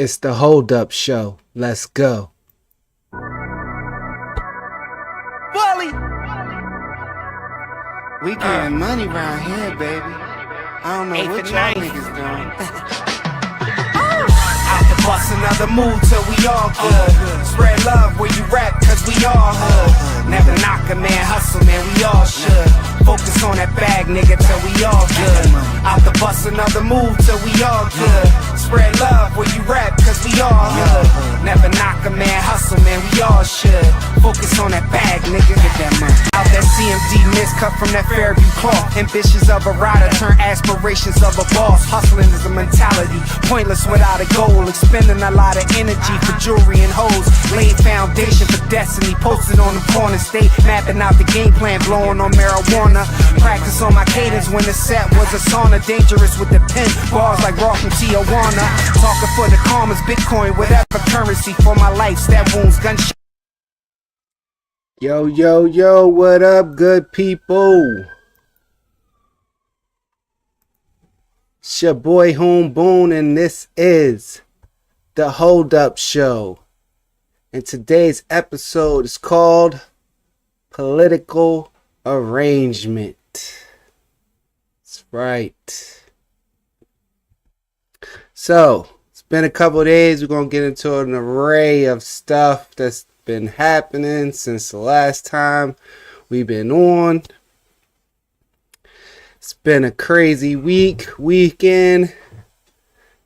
It's the Hold Up Show. Let's go. Bully! We getting money round here, baby. I don't know what y'all niggas doing. Out the bus, another move till we all good. Spread love where you rap, cause we all hood. Never knock a man, hustle, man, we all should. Focus on that bag, nigga, till we all good. Out the bus, another move till we all good. Spread love where you rap, cause we all hood. Never knock a man, hustle, man, we all should. Focus on that bag, nigga, get that money. Out that CMD mist cut from that Fairview cloth. Ambitions of a rider turn aspirations of a boss. Hustling is a mentality, pointless without a goal. Expending a lot of energy for jewelry and hoes. Laid foundation for destiny, posted on the corner. Stay mapping out the game plan, blowing on marijuana. Practice on my cadence when the set was a sauna. Dangerous with the pen, bars like Raw from Tijuana. Talking for the commas, Bitcoin, whatever currency for my life. Stab wounds, gunshot. Yo, yo, yo, what up, good people? It's your boy Hoon, Boon, and this is the Hold Up Show. And today's episode is called Political Arrangement. That's right. So, it's been a couple of days. We're going to get into an array of stuff that's been happening since the last time we've been on. It's been a crazy weekend,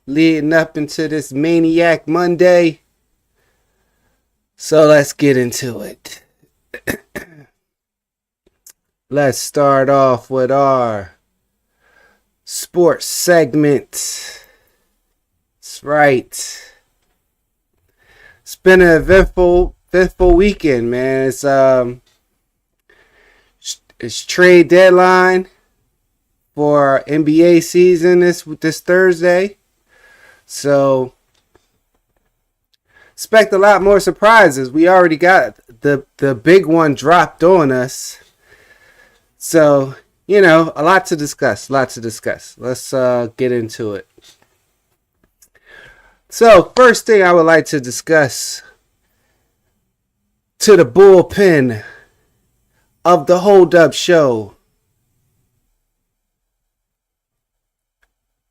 leading up into this Maniac Monday. So let's get into it. Let's start off with our sports segment. That's right. It's been an eventful weekend, man. It's trade deadline for NBA season this Thursday. So expect a lot more surprises. We already got the big one dropped on us. So, a lot to discuss. Let's get into it. So, first thing I would like to discuss to the bullpen of the Hold Up Show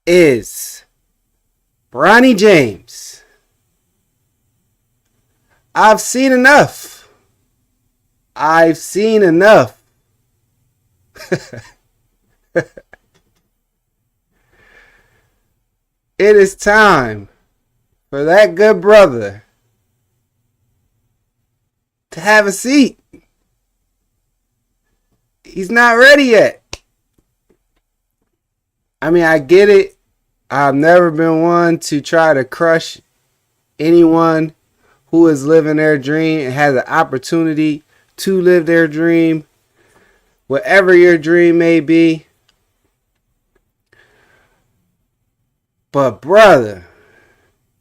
is Bronny James. I've seen enough. It is time for that good brother to have a seat. He's not ready yet. I mean, I get it. I've never been one to try to crush anyone who is living their dream and has the opportunity to live their dream, whatever your dream may be. But brother,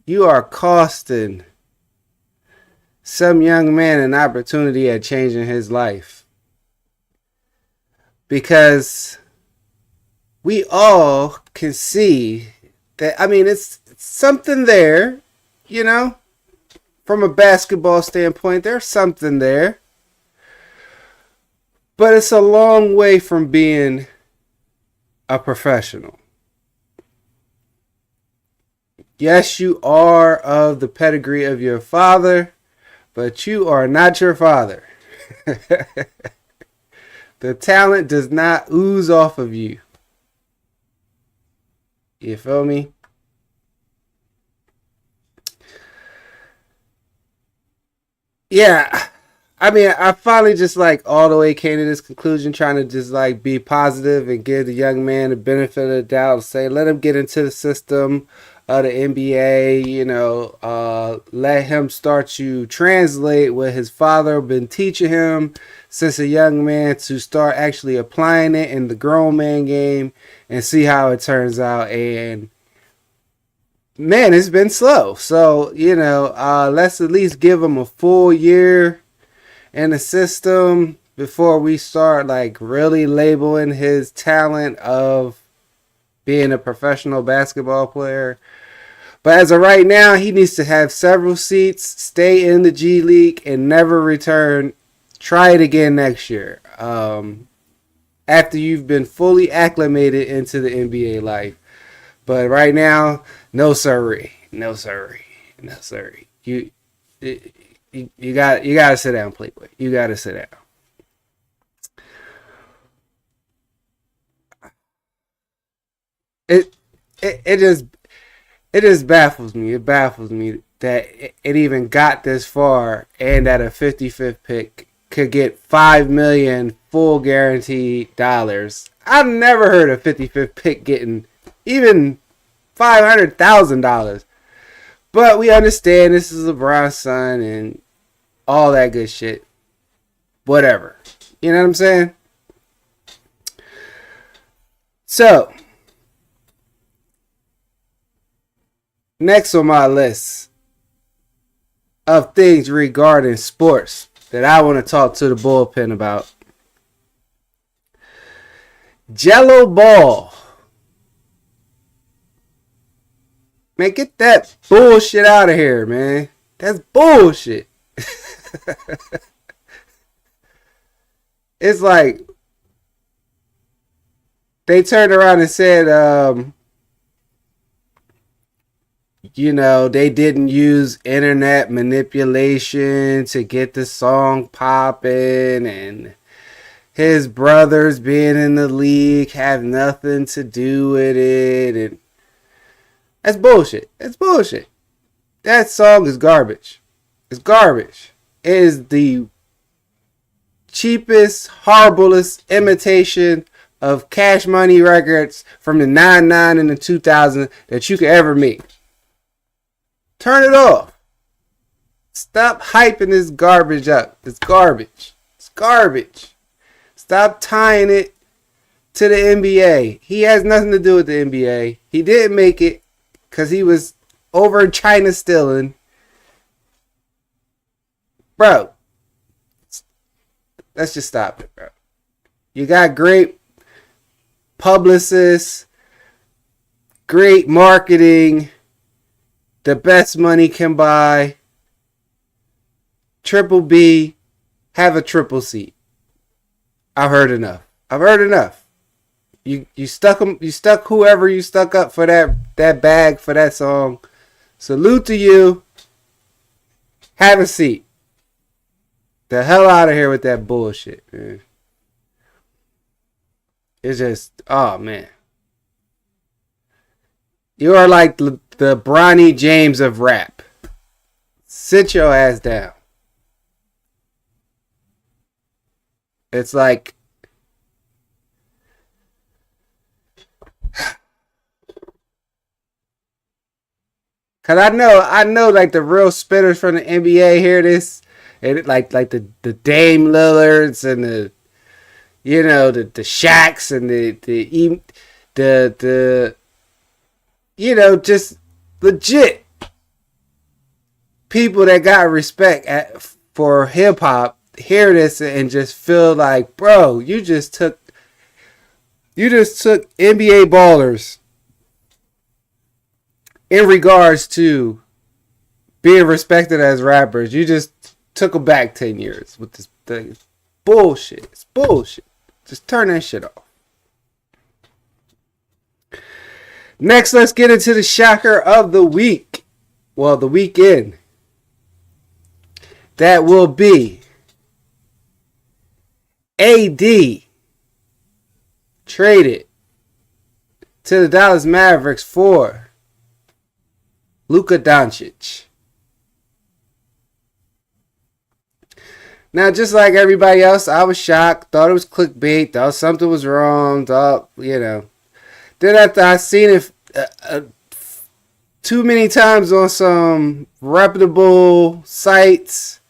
you are costing some young man an opportunity at changing his life. Because we all can see that, it's something there, from a basketball standpoint, there's something there. But it's a long way from being a professional. Yes, you are of the pedigree of your father, but you are not your father. The talent does not ooze off of you. You feel me? Yeah. I finally just all the way came to this conclusion, trying to just be positive and give the young man the benefit of the doubt. Say, let him get into the system of the NBA, let him start to translate what his father been teaching him since a young man, to start actually applying it in the grown man game and see how it turns out. And man, it's been slow. So, let's at least give him a full year in the system before we start really labeling his talent of being a professional basketball player. But as of right now, he needs to have several seats, stay in the G League, and never return. Try it again next year. After you've been fully acclimated into the NBA life. But right now, no sirree. No sirree. No sirree. You gotta sit down, Playboy. You gotta sit down. It just baffles me. It baffles me that it even got this far, and that a 55th pick could get $5 million full guaranteed dollars. I've never heard a 55th pick getting even $500,000. But we understand this is LeBron's son and all that good shit. Whatever. You know what I'm saying? So, next on my list of things regarding sports that I want to talk to the bullpen about. Jello ball. Man, get that bullshit out of here, man. That's bullshit. It's like they turned around and said, they didn't use internet manipulation to get the song popping, and his brothers being in the league have nothing to do with it, and that's bullshit. That's bullshit. That song is garbage. It's garbage. It is the cheapest, horriblest imitation of Cash Money records from the 99 and the 2000 that you could ever make. Turn it off. Stop hyping this garbage up. It's garbage. It's garbage. Stop tying it to the NBA. He has nothing to do with the NBA. He didn't make it because he was over in China stealing. Bro, let's just stop it, bro. You got great publicists, great marketing, the best money can buy. Triple B, have a triple C. I've heard enough. I've heard enough. You stuck them. You stuck whoever you stuck up for that bag for that song. Salute to you. Have a seat. The hell out of here with that bullshit, man. It's just, oh man. You are like the Bronny James of rap. Sit your ass down. It's like, cause I know like the real spitters from the NBA hear this, and like the Dame Lillards and the Shaqs and the just legit people that got respect for hip hop hear this and just feel like, bro, you just took NBA ballers in regards to being respected as rappers. You just took them back 10 years with this thing. Bullshit. It's bullshit. Just turn that shit off. Next, let's get into the shocker of the week. Well, the weekend. That will be AD traded to the Dallas Mavericks for Luka Doncic. Now, just like everybody else, I was shocked. Thought it was clickbait. Thought something was wrong. Then after I seen it too many times on some reputable sites,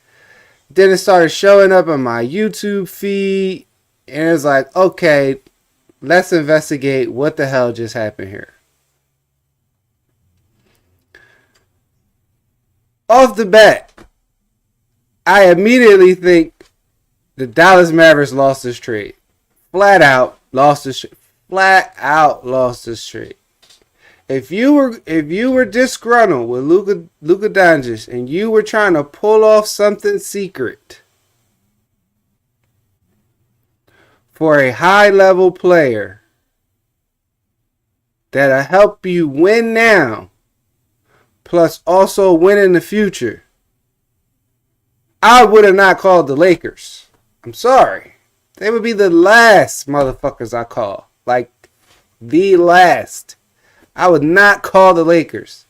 then it started showing up on my YouTube feed. And it was like, okay, let's investigate what the hell just happened here. Off the bat, I immediately think the Dallas Mavericks lost this trade. Flat out lost this trade. If you were disgruntled with Luka Doncic and you were trying to pull off something secret for a high level player that'll help you win now, plus also win in the future, I would have not called the Lakers. I'm sorry. They would be the last motherfuckers I call. Like, the last. I would not call the Lakers.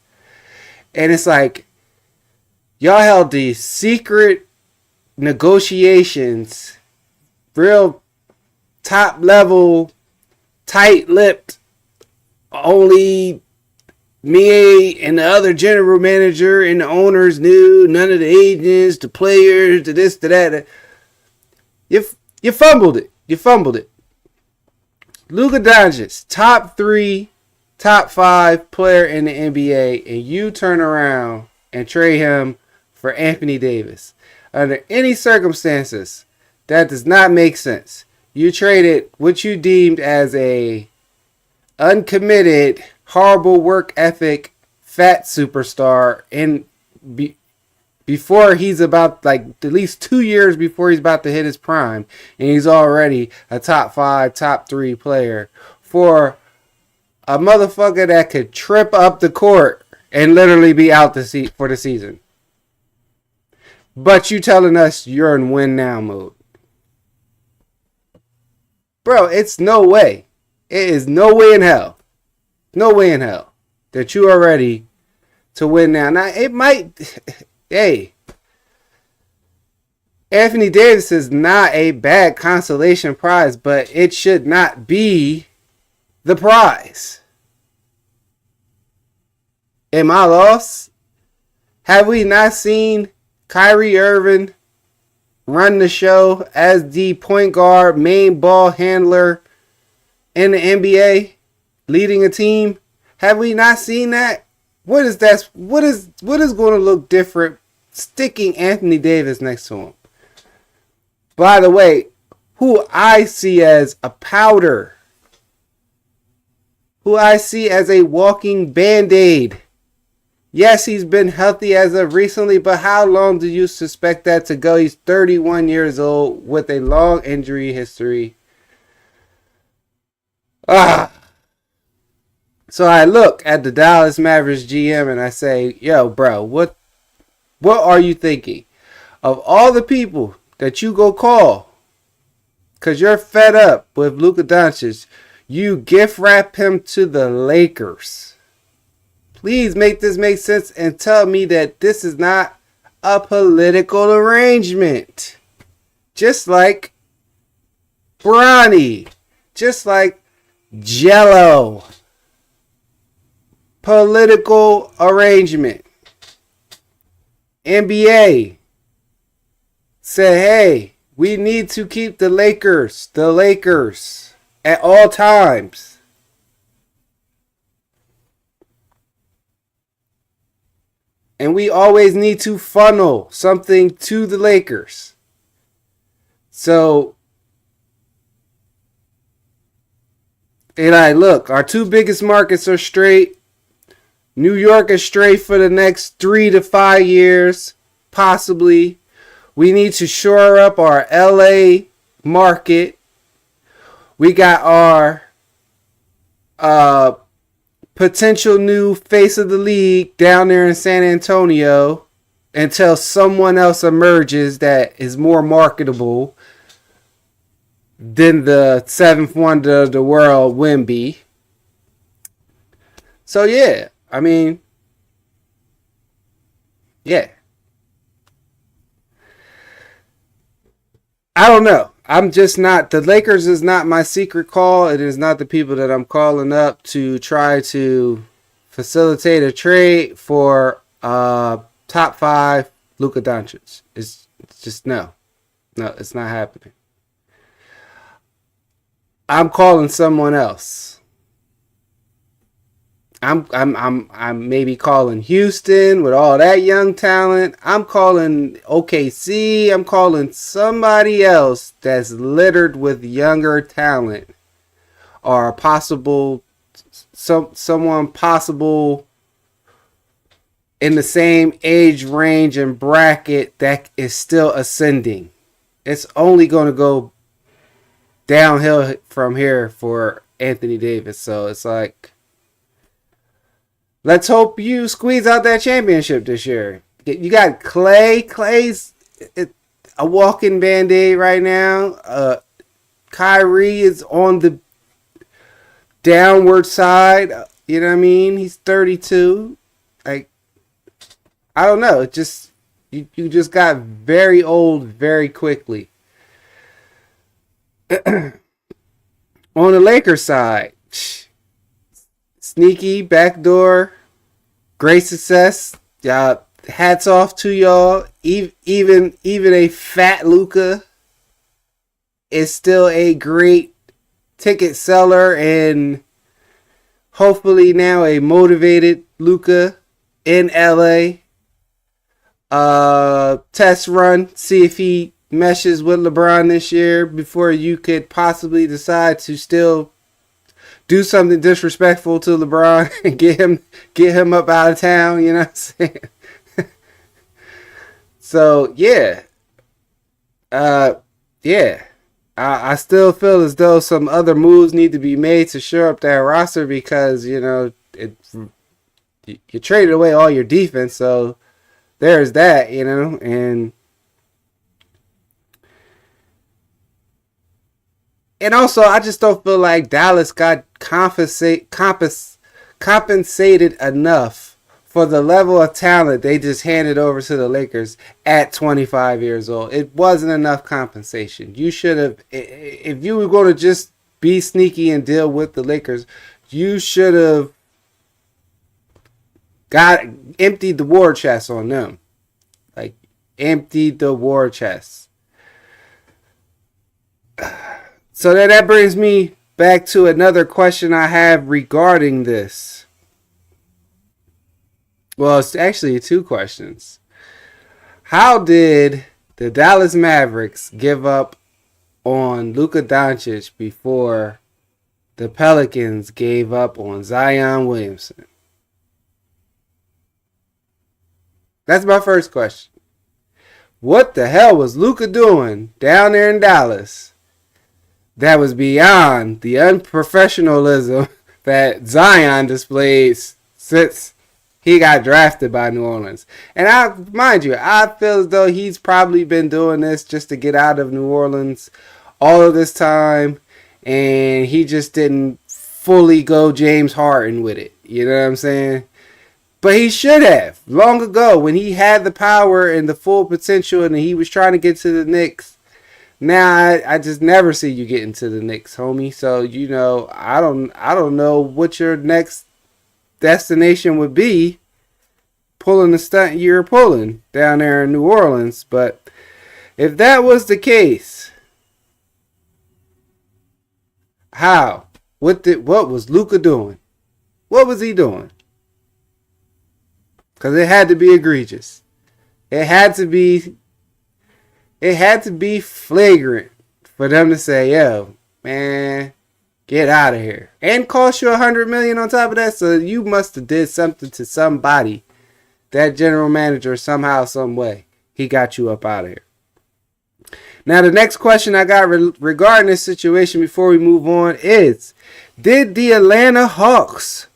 And it's like, y'all held these secret negotiations, real top level, tight lipped, only me and the other general manager and the owners knew, none of the agents, the players, the this, the that. You fumbled it. You fumbled it. Luka Doncic, top 3, top 5 player in the NBA, and you turn around and trade him for Anthony Davis. Under any circumstances, that does not make sense. You traded what you deemed as a uncommitted, horrible work ethic, fat superstar before he's about, like, at least 2 years before he's about to hit his prime, and he's already a top 5, top 3 player for a motherfucker that could trip up the court and literally be out for the season. But you telling us you're in win now mode. Bro, it's no way. It is no way in hell. No way in hell that you are ready to win now. Now, it might... Hey, Anthony Davis is not a bad consolation prize, but it should not be the prize. Am I lost? Have we not seen Kyrie Irving run the show as the point guard, main ball handler in the NBA, leading a team? Have we not seen that? What is that? What is going to look different sticking Anthony Davis next to him? By the way, who I see as a powder, who I see as a walking Band-Aid. Yes, he's been healthy as of recently, but how long do you suspect that to go? He's 31 years old with a long injury history. So I look at the Dallas Mavericks GM and I say, yo, bro, what are you thinking? Of all the people that you go call, because you're fed up with Luka Doncic, you gift wrap him to the Lakers. Please make this make sense and tell me that this is not a political arrangement. Just like Bronny. Just like Jello. Political arrangement. NBA said, hey, we need to keep the Lakers at all times. And we always need to funnel something to the Lakers. So, and look, our 2 biggest markets are straight. New York is straight for the next 3 to 5 years, possibly. We need to shore up our LA market. We got our potential new face of the league down there in San Antonio until someone else emerges that is more marketable than the 7th wonder of the world, Wemby. So, yeah. I mean, yeah. I don't know. I'm just not. The Lakers is not my secret call. It is not the people that I'm calling up to try to facilitate a trade for top 5 Luka Doncic. It's just no. No, it's not happening. I'm calling someone else. I'm maybe calling Houston with all that young talent. I'm calling OKC. I'm calling somebody else that's littered with younger talent or a possible someone possible in the same age range and bracket that is still ascending. It's only going to go downhill from here for Anthony Davis. So it's like, let's hope you squeeze out that championship this year. You got Clay. Clay's a walking Band-Aid right now. Kyrie is on the downward side. You know what I mean? He's 32. Like, I don't know. It just you just got very old very quickly. On the Lakers side, sneaky backdoor, great success. Hats off to y'all. Even a fat Luka is still a great ticket seller, and hopefully now a motivated Luka in LA. Test run, see if he meshes with LeBron this year before you could possibly decide to still do something disrespectful to LeBron and get him up out of town. You know what I'm saying? So yeah, I still feel as though some other moves need to be made to shore up that roster, because you traded away all your defense, so there's that, and also I just don't feel like Dallas got compensated enough for the level of talent they just handed over to the Lakers at 25 years old. It wasn't enough compensation. You should have, if you were going to just be sneaky and deal with the Lakers, you should have emptied the war chest on them. Like, emptied the war chest. So then that brings me back to another question I have regarding this. Well, it's actually two questions. How did the Dallas Mavericks give up on Luka Doncic before the Pelicans gave up on Zion Williamson? That's my first question. What the hell was Luka doing down there in Dallas that was beyond the unprofessionalism that Zion displays since he got drafted by New Orleans? And I feel as though he's probably been doing this just to get out of New Orleans all of this time, and he just didn't fully go James Harden with it. You know what I'm saying? But he should have, long ago, when he had the power and the full potential and he was trying to get to the Knicks. Now I just never see you getting to the Knicks, homie. So, I don't know what your next destination would be pulling the stunt you're pulling down there in New Orleans. But if that was the case, how? What was Luka doing? What was he doing? Because it had to be egregious. It had to be flagrant for them to say, yo, man, get out of here. And cost you $100 million on top of that. So you must have did something to somebody. That general manager, somehow, some way, he got you up out of here. Now, the next question I got regarding this situation before we move on is, did the Atlanta Hawks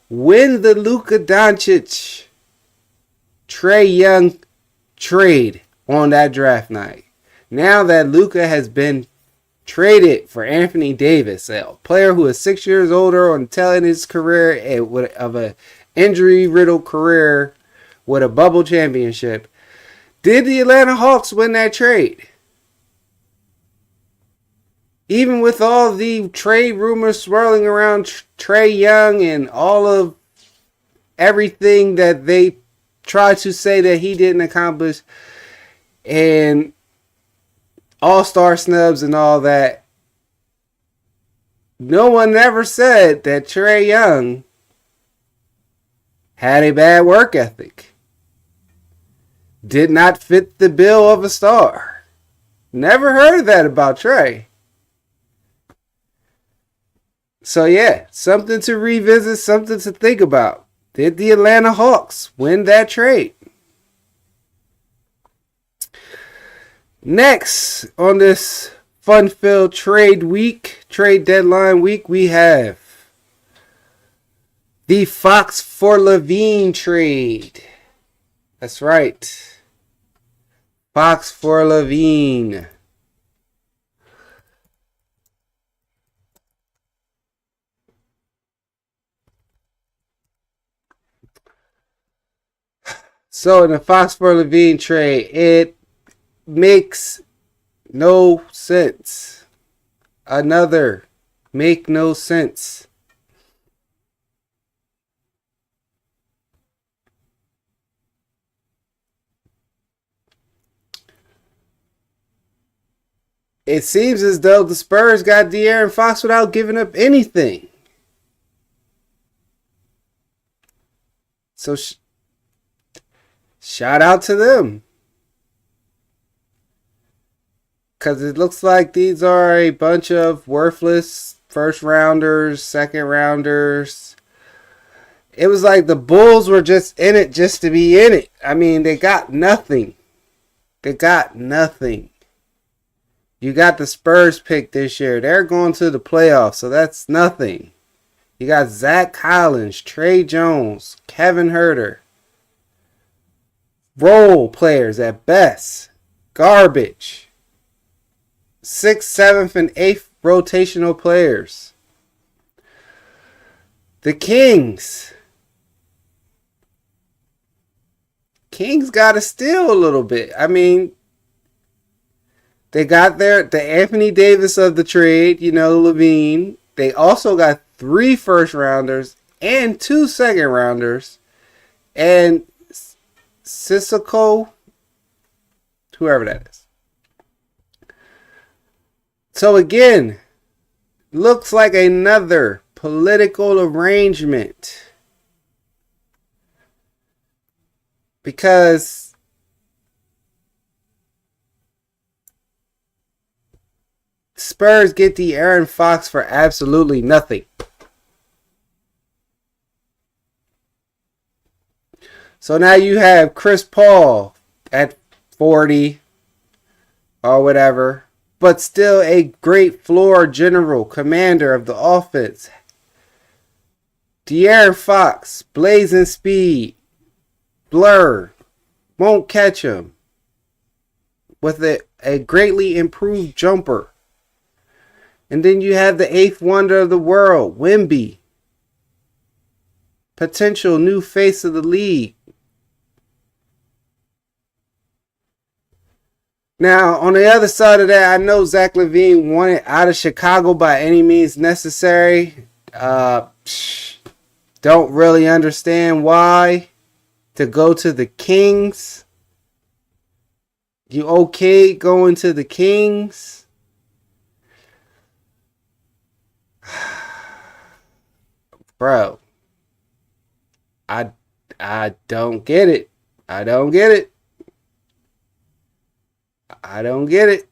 win the Luka Doncic Trae Young trade on that draft night? Now that Luka has been traded for Anthony Davis, a player who is 6 years older on tail end his career of an injury-riddled career with a bubble championship, did the Atlanta Hawks win that trade? Even with all the trade rumors swirling around Trae Young and all of everything that they tried to say that he didn't accomplish, and all-star snubs and all that, no one ever said that Trae Young had a bad work ethic, did not fit the bill of a star. Never heard that about Trae. So yeah, something to revisit, something to think about. Did the Atlanta Hawks win that trade? Next on this fun-filled trade deadline week, we have the Fox for Levine trade. That's right. Fox for Levine. So in the Fox for Levine trade, it makes no sense. Another make no sense. It seems as though the Spurs got De'Aaron Fox without giving up anything. So shout out to them. Because it looks like these are a bunch of worthless first rounders, second rounders. It was like the Bulls were just in it just to be in it. I mean, they got nothing. They got nothing. You got the Spurs pick this year. They're going to the playoffs, so that's nothing. You got Zach Collins, Trey Jones, Kevin Huerter. Role players at best. Garbage. 6th, 7th, and 8th rotational players. The Kings. Kings got to steal a little bit. I mean, they got the Anthony Davis of the trade, Levine. They also got 3 first rounders and 2 second rounders. And Sissoko, whoever that is. So again, looks like another political arrangement. Because Spurs get De'Aaron Fox for absolutely nothing. So now you have Chris Paul at 40 or whatever, but still a great floor general, commander of the offense. De'Aaron Fox, blazing speed, blur, won't catch him, with a greatly improved jumper. And then you have the 8th wonder of the world, Wemby, potential new face of the league. Now, on the other side of that, I know Zach LaVine wanted out of Chicago by any means necessary. Don't really understand why. To go to the Kings. You okay going to the Kings? Bro. I don't get it. I don't get it. I don't get it.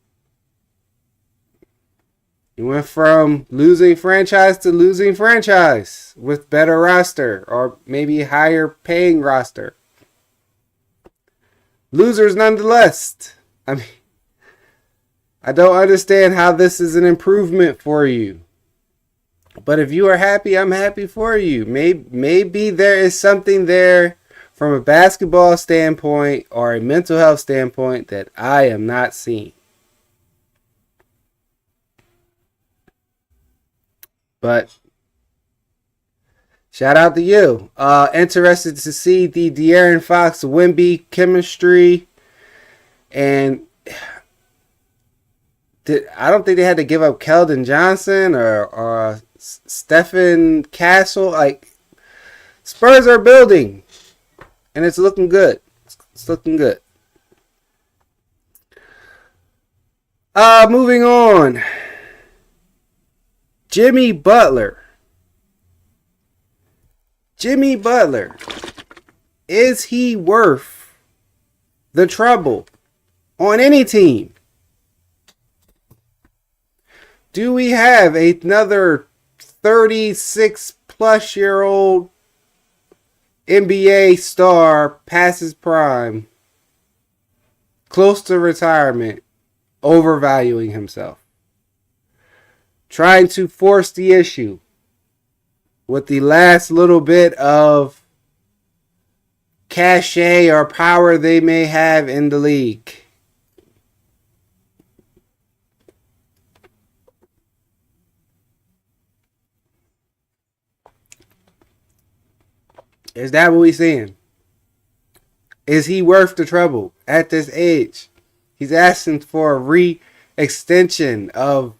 You went from losing franchise to losing franchise with better roster or maybe higher paying roster. Losers nonetheless. I mean, I don't understand how this is an improvement for you. But if you are happy, I'm happy for you. Maybe there is something there from a basketball standpoint or a mental health standpoint that I am not seeing. But shout out to you. Interested to see the De'Aaron Fox Wemby chemistry. And I don't think they had to give up Keldon Johnson or Stephen Castle. Like, Spurs are building. And it's looking good. It's looking good. Moving on. Jimmy Butler. Jimmy Butler. Is he worth the trouble on any team? Do we have another 36 plus year old NBA star past his prime, close to retirement, overvaluing himself, trying to force the issue with the last little bit of cachet or power they may have in the league. Is that what we seeing? Is he worth the trouble at this age? He's asking for a re-extension of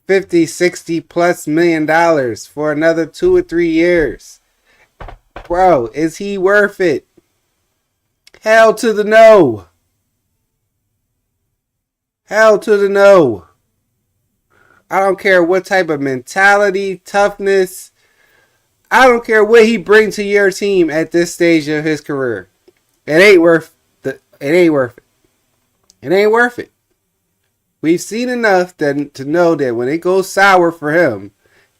50, 60 plus $1 million for another 2 or 3 years. Bro, is he worth it? Hell to the no. Hell to the no. I don't care what type of mentality, toughness. I don't care what he brings to your team at this stage of his career. It ain't worth it. It ain't worth it. It ain't worth it. We've seen enough to know that when it goes sour for him,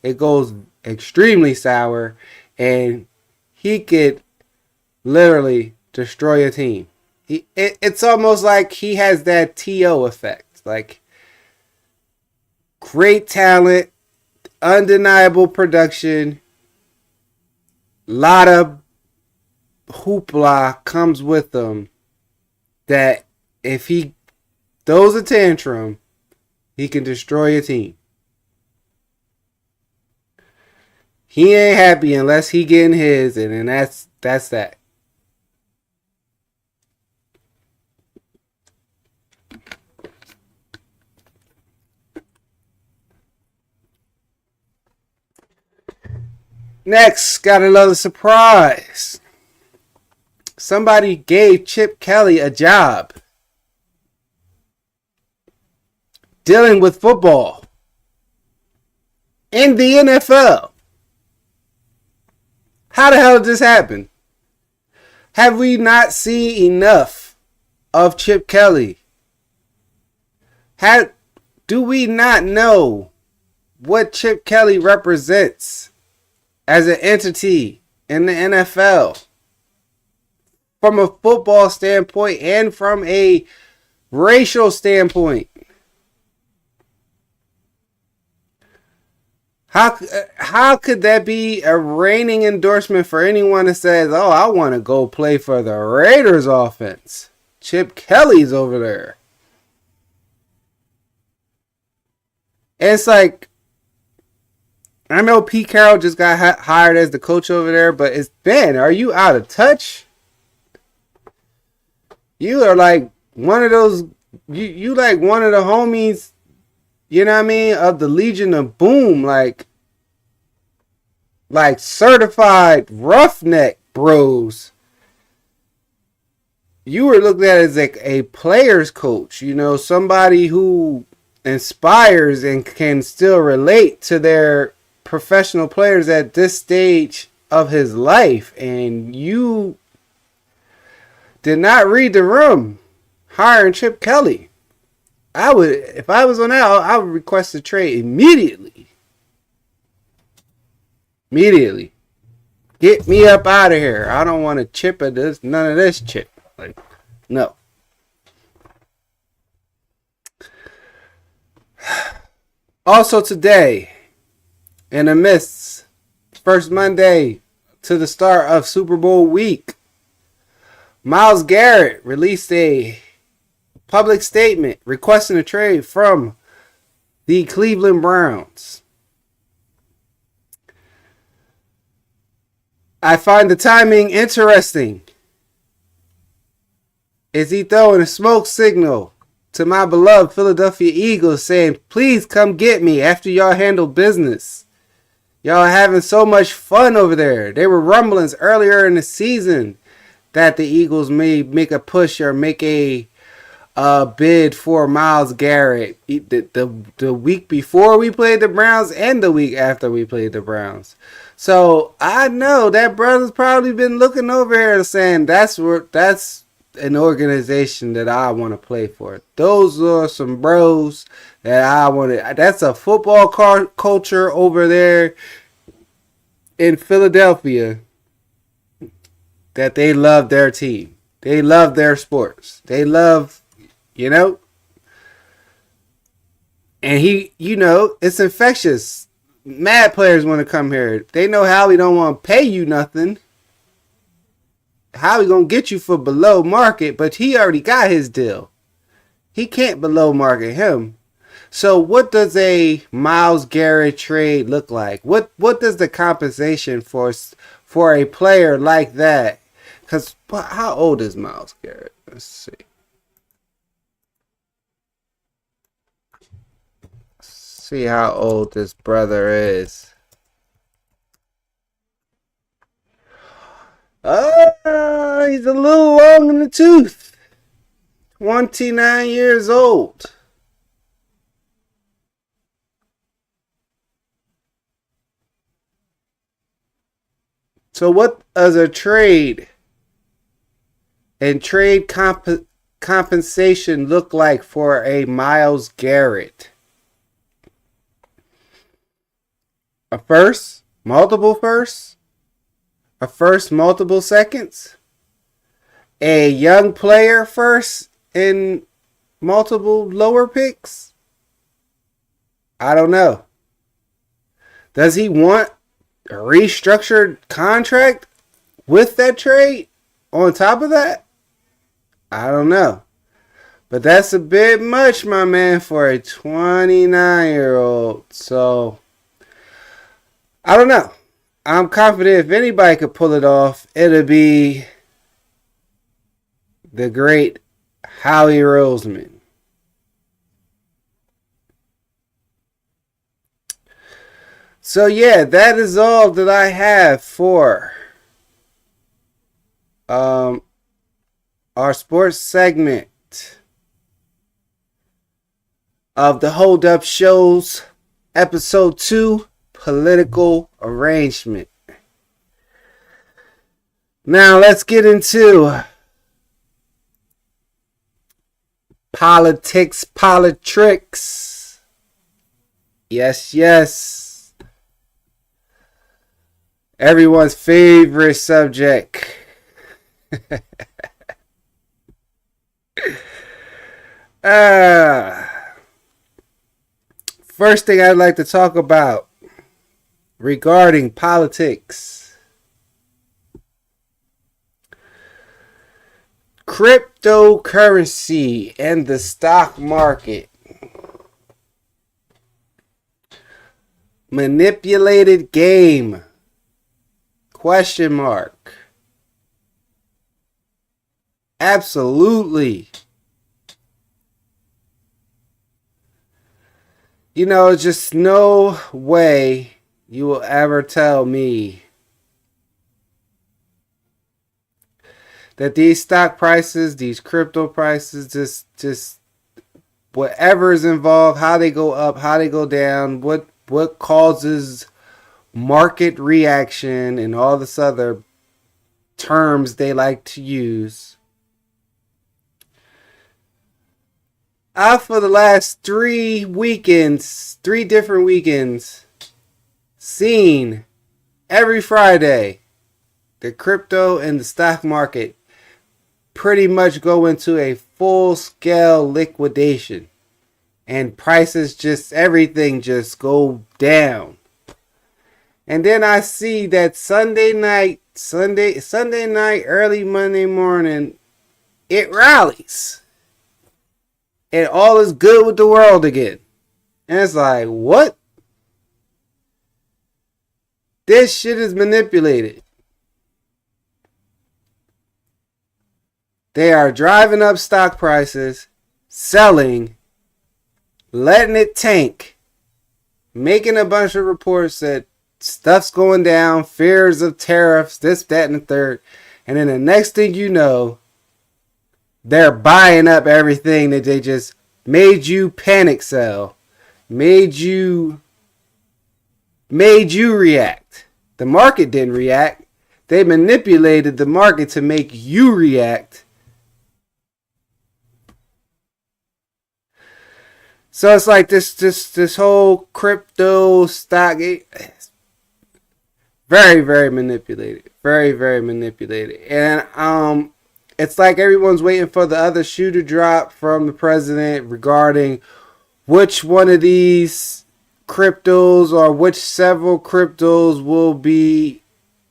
it goes extremely sour, and he could literally destroy a team. It's almost like he has that T.O. effect. Like, great talent, undeniable production, lot of hoopla comes with them, that if he throws a tantrum, he can destroy a team. He ain't happy unless he getting his, and then that's that. Next, got another surprise. Somebody gave Chip Kelly a job dealing with football in the NFL. How the hell did this happen? Have we not seen enough of Chip Kelly? Do we not know what Chip Kelly represents as an entity in the NFL? From a football standpoint and from a racial standpoint. How could that be a reigning endorsement for anyone that says, oh, I want to go play for the Raiders offense? Chip Kelly's over there. And it's like, I know Pete Carroll just got hired as the coach over there, but it's Ben, are you out of touch? You are like one of those, you like one of the homies, you know what I mean, of the Legion of Boom, like certified roughneck bros. You were looked at as like a player's coach, you know, somebody who inspires and can still relate to their professional players at this stage of his life, and you did not read the room hiring Chip Kelly. If I was on that, I would request a trade immediately. Immediately. Get me up out of here. I don't want to chip at this, none of this chip. Like, no. Also today, in the midst, first Monday to the start of Super Bowl week, Myles Garrett released a public statement requesting a trade from the Cleveland Browns. I find the timing interesting. Is he throwing a smoke signal to my beloved Philadelphia Eagles saying, please come get me after y'all handle business? Y'all having so much fun over there. There were rumblings earlier in the season that the Eagles may make a push or make a bid for Myles Garrett the week before we played the Browns and the week after we played the Browns. So I know that brother's probably been looking over here saying that's an organization that I want to play for. Those are some bros that I want to. That's a football culture over there in Philadelphia that they love their team. They love their sports. They love, you know. And it's infectious. Mad players want to come here. They know Howie don't want to pay you nothing. Howie gonna get you for below market, but he already got his deal. He can't below market him. So what does a Myles Garrett trade look like? What does the compensation for a player like that? Because how old is Myles Garrett? Let's see. See how old this brother is. He's a little long in the tooth. 29 years old. So what does a trade and trade compensation look like for a Myles Garrett? A first? Multiple firsts? A first, multiple seconds? A young player first and multiple lower picks? I don't know. Does he want a restructured contract with that trade on top of that? I don't know. But that's a bit much, my man, for a 29-year-old. So, I don't know. I'm confident if anybody could pull it off, it'll be the great Howie Roseman. So yeah, that is all that I have for our sports segment of the Hold Up Shows, episode 2, Political Arrangement. Now let's get into politics. Yes. Everyone's favorite subject. First thing I'd like to talk about regarding politics. Cryptocurrency and the stock market. Manipulated game. Question mark. Absolutely. Just no way you will ever tell me that these stock prices, these crypto prices, just whatever is involved, how they go up, how they go down, what causes market reaction and all this other terms they like to use. For the last 3 different weekends, seen every Friday the crypto and the stock market pretty much go into a full-scale liquidation. And prices everything just go down. And then I see that Sunday night, early Monday morning, it rallies. And all is good with the world again. And it's like, what? This shit is manipulated. They are driving up stock prices, selling, letting it tank, making a bunch of reports that stuff's going down, fears of tariffs, this, that, and the third. And then the next thing you know, they're buying up everything that they just made you panic sell, made you react. The market didn't react. They manipulated the market to make you react So it's like this whole crypto stock, very very manipulated, very manipulated, and it's like everyone's waiting for the other shoe to drop from the president regarding which one of these cryptos or which several cryptos will be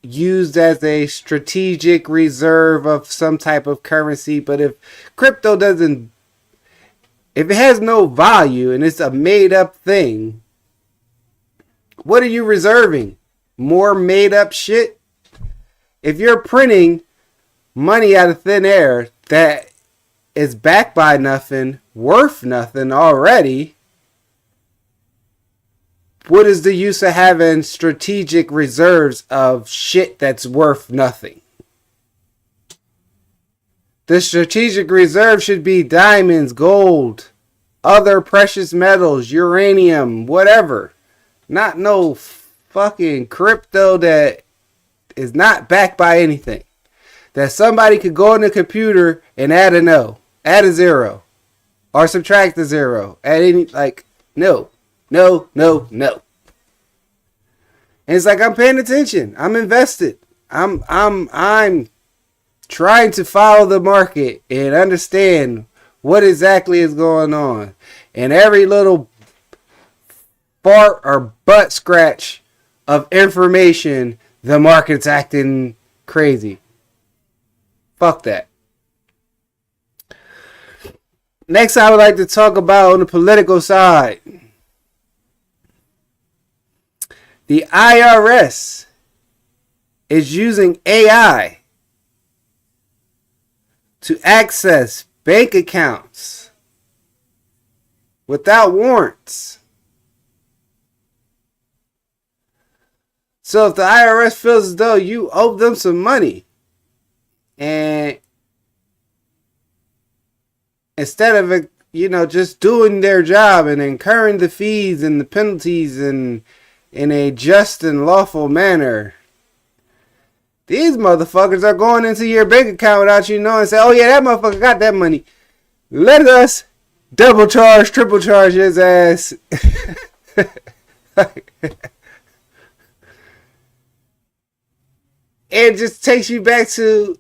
used as a strategic reserve of some type of currency. But if crypto doesn't, if it has no value and it's a made up thing, what are you reserving? More made up shit? If you're printing money out of thin air that is backed by nothing, worth nothing already, what is the use of having strategic reserves of shit that's worth nothing? The strategic reserve should be diamonds, gold, other precious metals, uranium, whatever. Not no fucking crypto that is not backed by anything. That somebody could go in the computer and add a zero, or subtract a zero. Add any, like, no. And it's like, I'm paying attention. I'm invested. I'm trying to follow the market and understand what exactly is going on. And every little fart or butt scratch of information, the market's acting crazy. Fuck that. Next, I would like to talk about on the political side. The IRS is using AI to access bank accounts without warrants. So if the IRS feels as though you owe them some money, and instead of, just doing their job and incurring the fees and the penalties and in a just and lawful manner, these motherfuckers are going into your bank account without you knowing and say, oh yeah, that motherfucker got that money. Let us double charge, triple charge his ass. It just takes you back to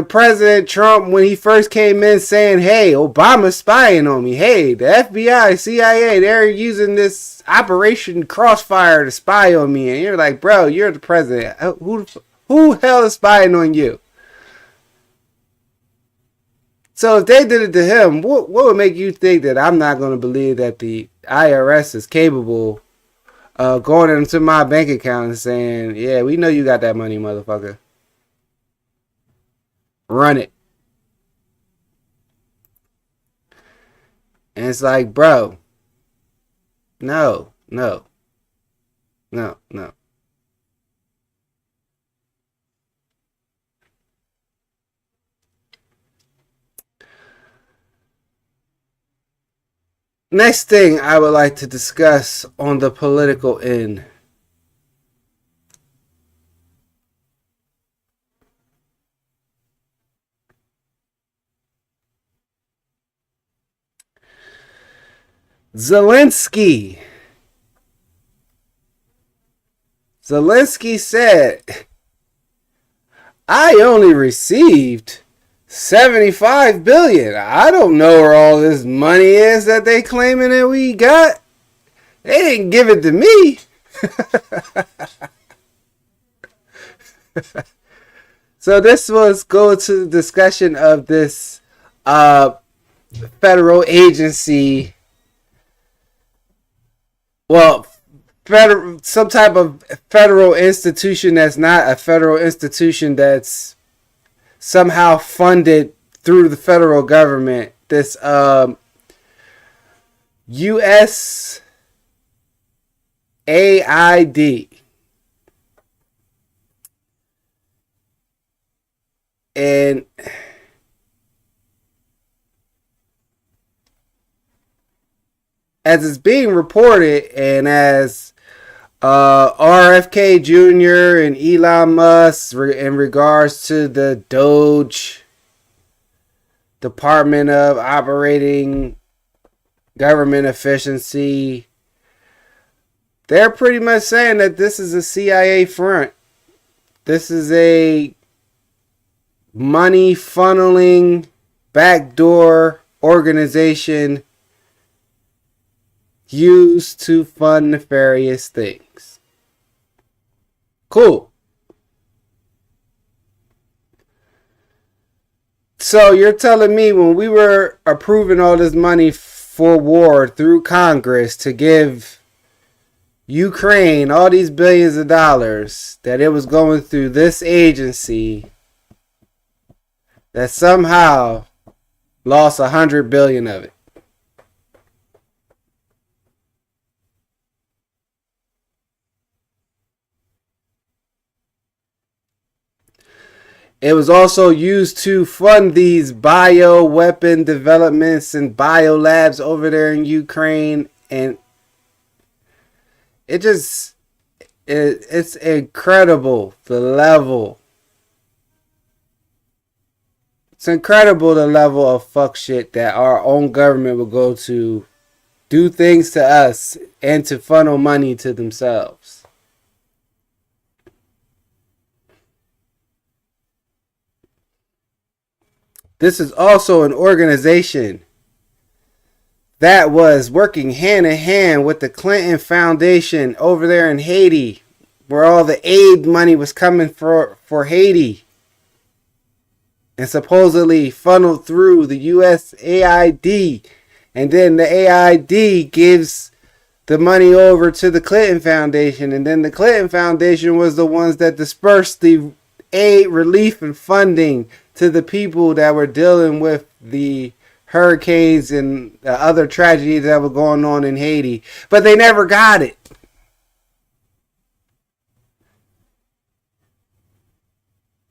President Trump when he first came in saying, hey, Obama's spying on me. Hey, the FBI, CIA, they're using this Operation Crossfire to spy on me. And you're like, bro, you're the president. Who the hell is spying on you? So if they did it to him, what would make you think that I'm not going to believe that the IRS is capable of going into my bank account and saying, yeah, we know you got that money, motherfucker. Run it. And it's like, bro, no. Next thing I would like to discuss on the political end. Zelensky said, I only received 75 billion. I don't know where all this money is that they claiming that we got. They didn't give it to me. So this was go to the discussion of this federal agency. Well, some type of federal institution that's not a federal institution that's somehow funded through the federal government. This USAID. And as it's being reported, and as RFK Jr. and Elon Musk in regards to the Doge Department of Operating Government Efficiency, they're pretty much saying that this is a CIA front. This is a money funneling backdoor organization used to fund nefarious things. Cool. So you're telling me when we were approving all this money for war through Congress to give Ukraine all these billions of dollars, that it was going through this agency that somehow lost 100 billion of it? It was also used to fund these bio weapon developments and bio labs over there in Ukraine. And it's incredible the level. It's incredible the level of fuck shit that our own government will go to do things to us and to funnel money to themselves. This is also an organization that was working hand in hand with the Clinton Foundation over there in Haiti, where all the aid money was coming for Haiti and supposedly funneled through the USAID. And then the AID gives the money over to the Clinton Foundation. And then the Clinton Foundation was the ones that dispersed the aid, relief, and funding to the people that were dealing with the hurricanes and the other tragedies that were going on in Haiti. But they never got it.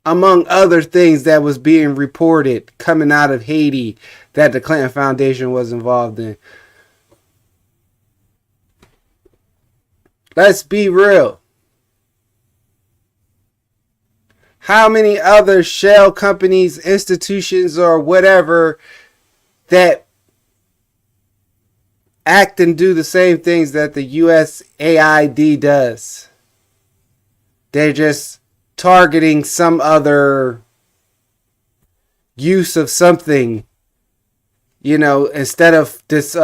Among other things that was being reported coming out of Haiti that the Clinton Foundation was involved in. Let's be real. How many other shell companies, institutions, or whatever that act and do the same things that the USAID does? They're just targeting some other use of something, instead of this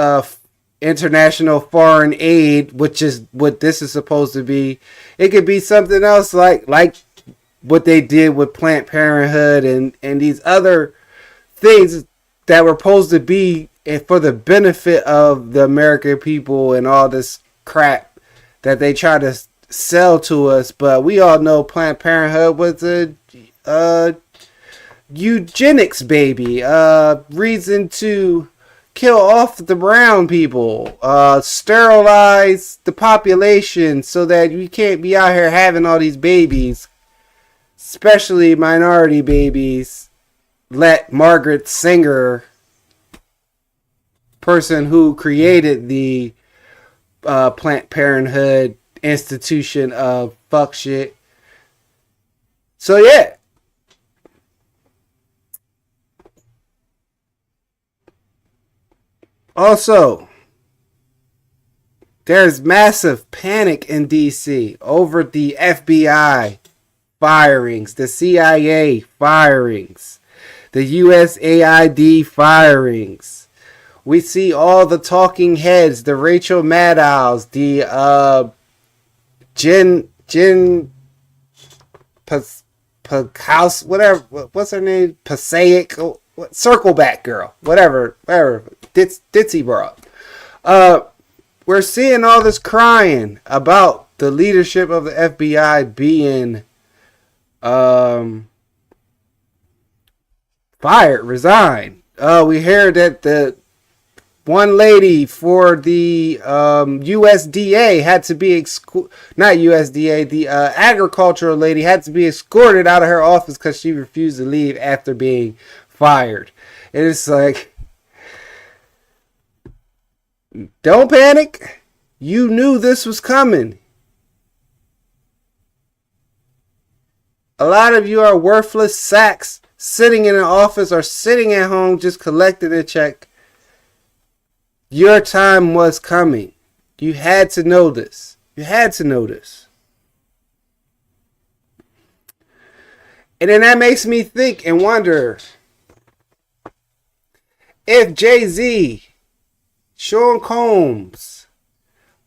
international foreign aid, which is what this is supposed to be. It could be something else like what they did with Planned Parenthood and these other things that were supposed to be for the benefit of the American people and all this crap that they try to sell to us. But we all know Planned Parenthood was a eugenics baby, reason to kill off the brown people, sterilize the population so that we can't be out here having all these babies, especially minority babies. Let Margaret Sanger, person who created the Planned Parenthood institution of fuck shit. So yeah. Also, there's massive panic in DC over the FBI firings, the CIA firings, the USAID firings. We see all the talking heads, the Rachel Maddows, the Jen House, whatever, what's her name? Passaic, Circleback girl, whatever, Ditzy bro. We're seeing all this crying about the leadership of the FBI being fired, resigned. We heard that the one lady for the USDA had to be not USDA, the agricultural lady had to be escorted out of her office because she refused to leave after being fired. And it's like, don't panic. You knew this was coming. A lot of you are worthless sacks sitting in an office or sitting at home just collecting a check, your time was coming. You had to know this. You had to know this. And then that makes me think and wonder if Jay-Z, Sean Combs,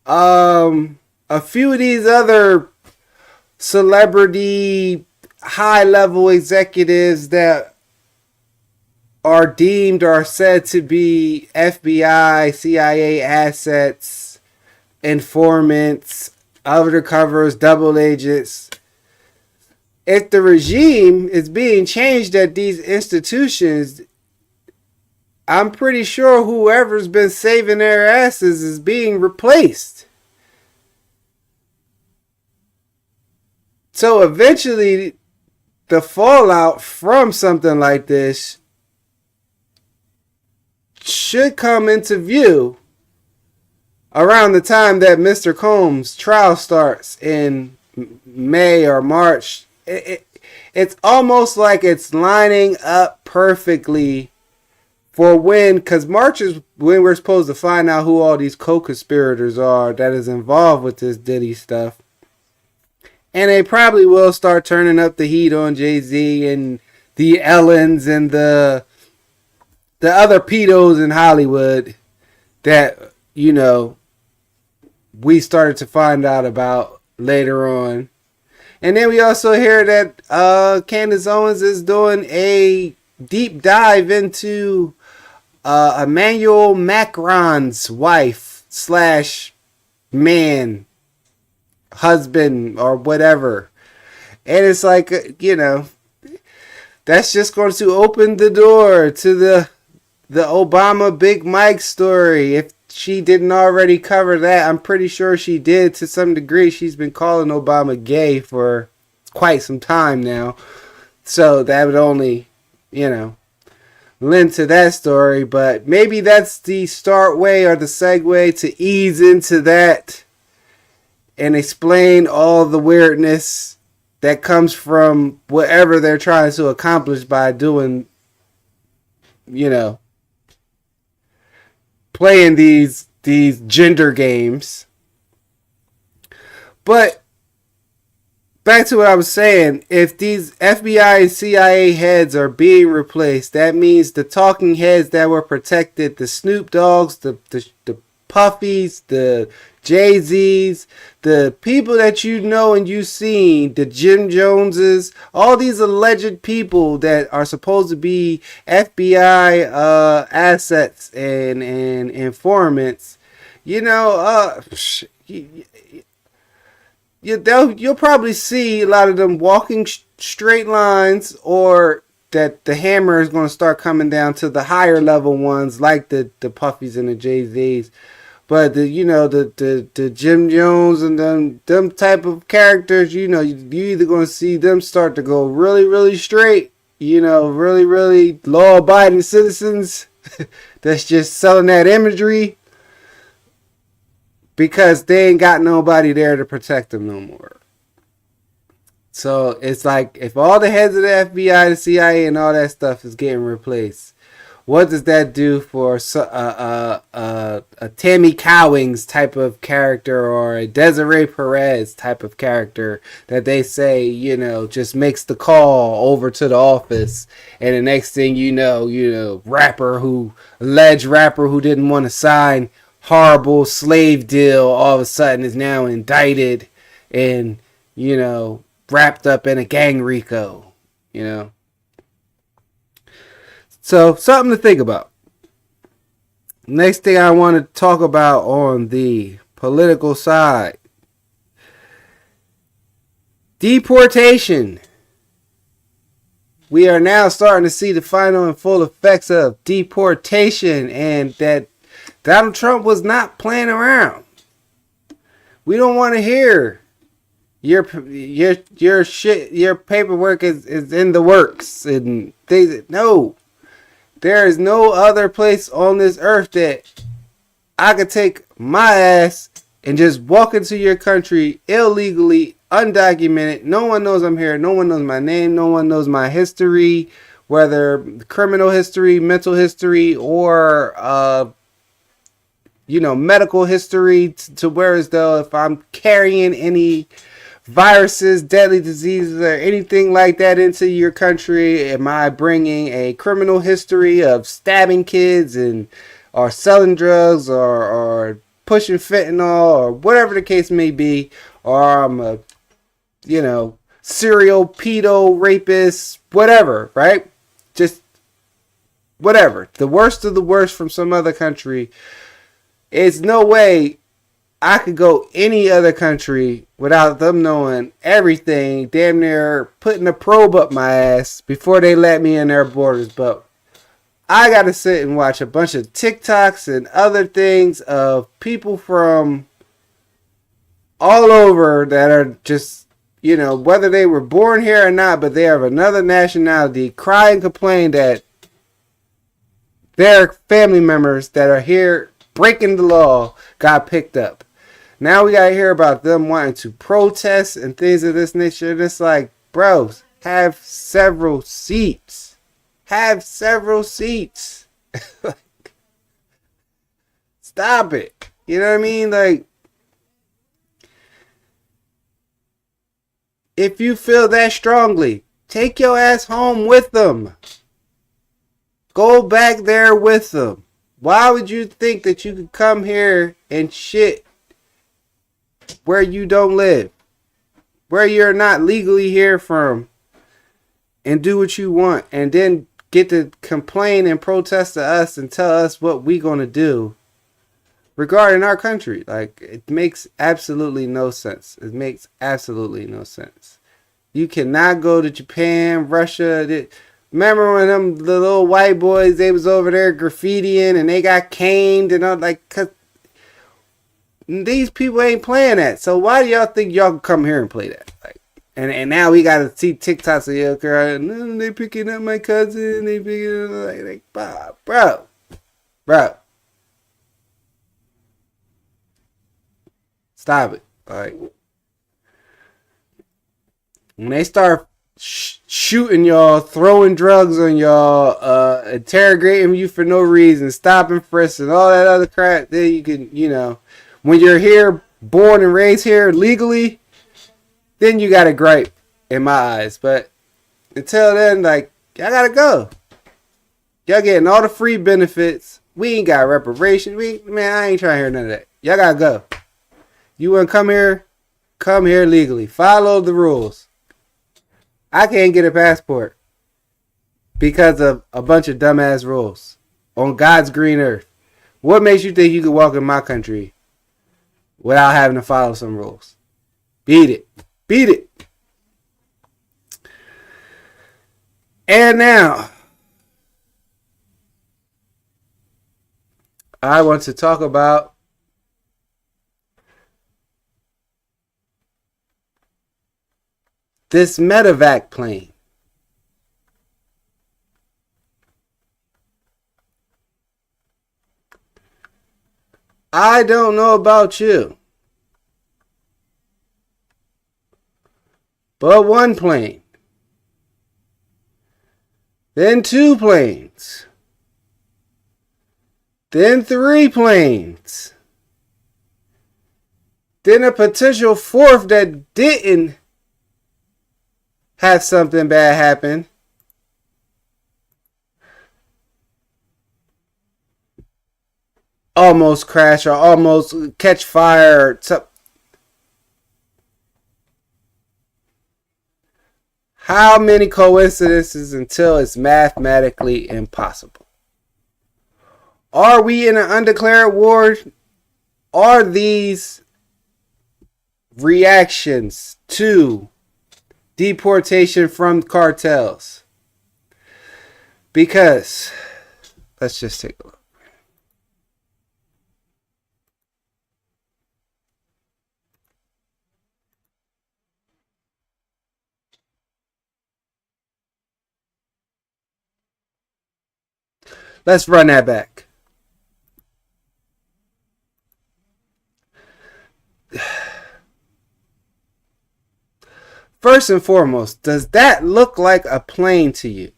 a few of these other celebrity high-level executives that are deemed or said to be FBI, CIA assets, informants, undercovers, double agents. If the regime is being changed at these institutions, I'm pretty sure whoever's been saving their asses is being replaced. So eventually, the fallout from something like this should come into view around the time that Mr. Combs' trial starts in May or March. It's almost like it's lining up perfectly for when, because March is when we're supposed to find out who all these co-conspirators are that is involved with this Diddy stuff. And they probably will start turning up the heat on Jay-Z and the Ellens and the other pedos in Hollywood that, you know, we started to find out about later on. And then we also hear that Candace Owens is doing a deep dive into Emmanuel Macron's wife / man, husband, or whatever. And it's like, you know, that's just going to open the door to the Obama Big Mike story. If she didn't already cover that, I'm pretty sure she did to some degree. She's been calling Obama gay for quite some time now. So that would only, you know, lend to that story. But maybe that's the start way or the segue to ease into that and explain all the weirdness that comes from whatever they're trying to accomplish by doing, you know, playing these gender games. But back to what I was saying, if these FBI and CIA heads are being replaced, that means the talking heads that were protected, the Snoop Dogs, the Puffies, the Jay-Z's, the people that you know and you've seen, the Jim Joneses, all these alleged people that are supposed to be FBI assets and informants, you know, you'll probably see a lot of them walking straight lines, or that the hammer is going to start coming down to the higher level ones like the Puffies and the Jay-Z's. But the Jim Jones and them type of characters, you know, you either going to see them start to go really, really straight, you know, really, really law-abiding citizens that's just selling that imagery, because they ain't got nobody there to protect them no more. So it's like, if all the heads of the FBI, the CIA, and all that stuff is getting replaced, what does that do for a Tammy Cowings type of character, or a Desiree Perez type of character that they say, you know, just makes the call over to the office, and the next thing you know, alleged rapper who didn't want to sign horrible slave deal, all of a sudden is now indicted and, you know, wrapped up in a gang RICO, you know. So, something to think about. Next thing I want to talk about on the political side. Deportation. We are now starting to see the final and full effects of deportation, and that Donald Trump was not playing around. We don't want to hear your shit, your paperwork is in the works and things. No. There is no other place on this earth that I could take my ass and just walk into your country illegally, undocumented. No one knows I'm here. No one knows my name. No one knows my history whether criminal history, mental history, or medical history, to where as though if I'm carrying any viruses, deadly diseases, or anything like that into your country, am I bringing a criminal history of stabbing kids and or selling drugs or pushing fentanyl or whatever the case may be, or I'm a serial pedo rapist, whatever, right? Just whatever. The worst of the worst from some other country. It's no way I could go any other country without them knowing everything, damn near putting a probe up my ass before they let me in their borders. But I gotta sit and watch a bunch of TikToks and other things of people from all over that are just, whether they were born here or not, but they have another nationality, cry and complain that their family members that are here breaking the law got picked up. Now we gotta hear about them wanting to protest and things of this nature. And it's like, bros, have several seats. Have several seats. Stop it. You know what I mean? Like, if you feel that strongly, take your ass home with them. Go back there with them. Why would you think that you could come here and shit where you don't live, where you're not legally here from, and do what you want, and then get to complain and protest to us and tell us what we gonna do regarding our country? Like, it makes absolutely no sense. It makes absolutely no sense. You cannot go to Japan, Russia. Remember when the little white boys, they was over there graffitiing and they got caned and all, like, 'cause these people ain't playing that. So why do y'all think y'all can come here and play that? Like, and now we gotta see TikToks of your girl. They picking up my cousin. They picking up bro. Stop it. Like, when they start shooting y'all, throwing drugs on y'all, interrogating you for no reason, stopping frisks and all that other crap, then you can, when you're here, born and raised here legally, then you got a gripe in my eyes. But until then, like, y'all gotta go. Y'all getting all the free benefits. We ain't got reparations. Man, I ain't trying to hear none of that. Y'all gotta go. You wanna come here? Come here legally. Follow the rules. I can't get a passport because of a bunch of dumbass rules on God's green earth. What makes you think you can walk in my country without having to follow some rules? Beat it. Beat it. And now, I want to talk about this medevac plane. I don't know about you, but one plane, then two planes, then three planes, then a potential fourth that didn't have something bad happen. Almost crash or almost catch fire. How many coincidences until it's mathematically impossible? Are we in an undeclared war? Are these reactions to deportation from cartels? Because, let's just take a look. Let's run that back. First and foremost, does that look like a plane to you?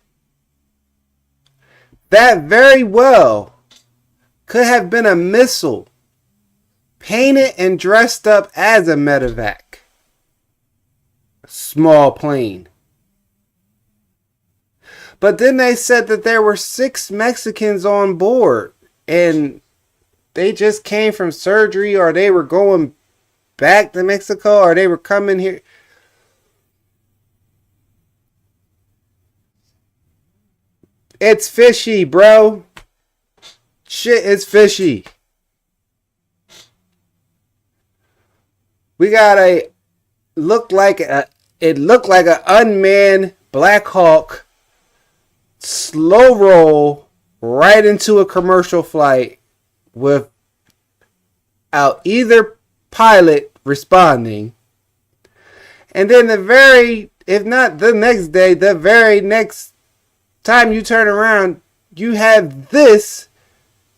That very well could have been a missile painted and dressed up as a medevac. Small plane. But then they said that there were 6 Mexicans on board and they just came from surgery, or they were going back to Mexico, or they were coming here. It's fishy, bro. Shit is fishy. We got it looked like an unmanned Black Hawk slow roll right into a commercial flight without either pilot responding. And then if not the next day, the very next time you turn around, you have this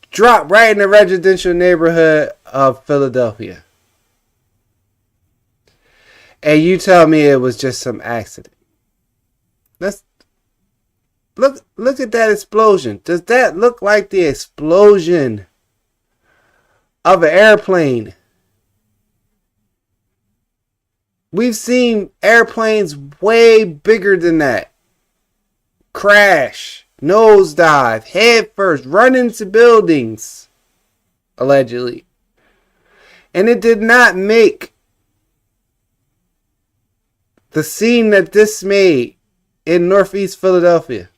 drop right in the residential neighborhood of Philadelphia. And you tell me it was just some accident. Let's look at that explosion. Does that look like the explosion of an airplane? We've seen airplanes way bigger than that crash, nosedive, head first, run into buildings, allegedly. And it did not make the scene that this made in Northeast Philadelphia.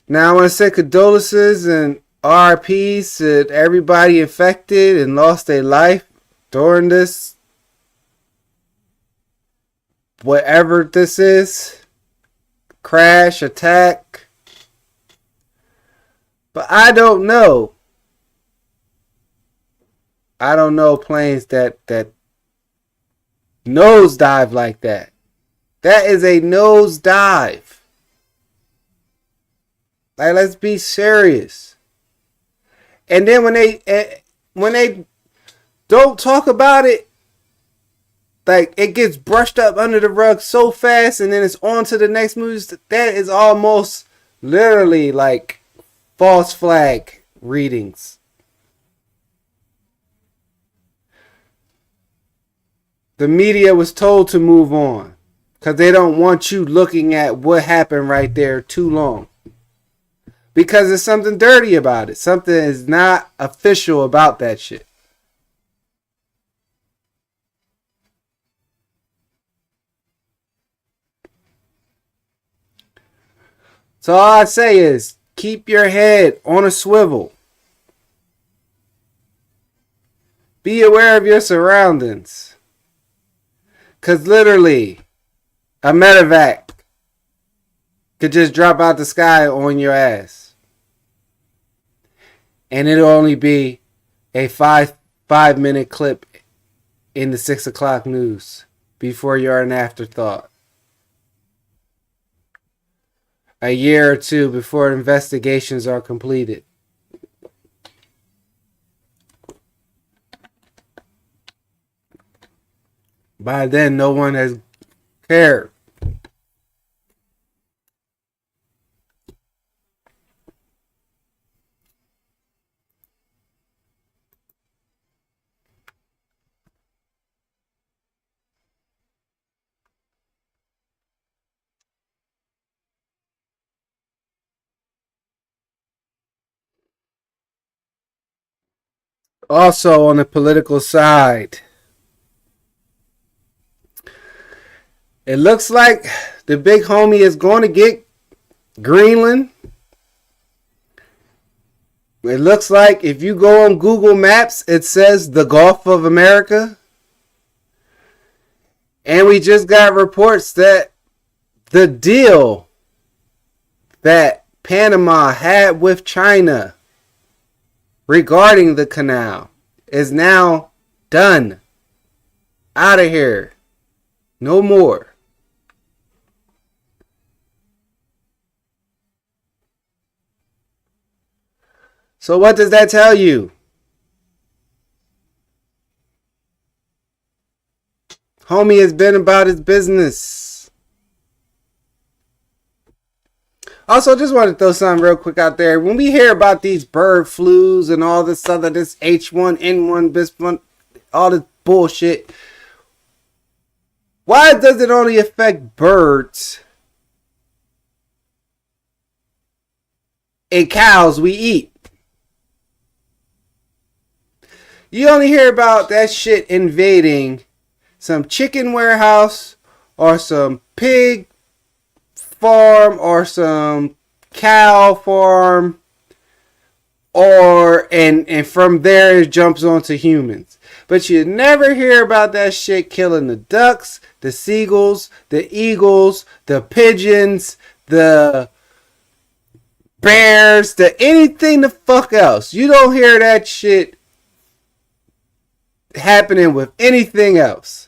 Now I want to say condolences and RIPs to everybody infected and lost their life during this, whatever this is, crash, attack. But I don't know. I don't know planes that nosedive like that. That is a nosedive. Like, let's be serious. And then when they don't talk about it, like, it gets brushed up under the rug so fast, and then it's on to the next movies. That is almost literally like false flag readings. The media was told to move on because they don't want you looking at what happened right there too long. Because there's something dirty about it. Something is not official about that shit. So all I say is keep your head on a swivel. Be aware of your surroundings. Because literally, a medevac could just drop out the sky on your ass. And it'll only be a 5-minute clip in the 6 o'clock news before you're an afterthought. A year or two before investigations are completed. By then, no one has cared. Also, on the political side, it looks like the big homie is going to get Greenland. It looks like if you go on Google Maps, it says the Gulf of America. And we just got reports that the deal that Panama had with China regarding the canal is now done. Out of here. No more. So what does that tell you? Homie has been about his business. Also, just want to throw something real quick out there. When we hear about these bird flus and all this other, this H1N1, all this bullshit, why does it only affect birds and cows we eat? You only hear about that shit invading some chicken warehouse or some pig farm or some cow farm, or and from there it jumps onto humans. But you never hear about that shit killing the ducks, the seagulls, the eagles, the pigeons, the bears, the anything the fuck else. You don't hear that shit happening with anything else.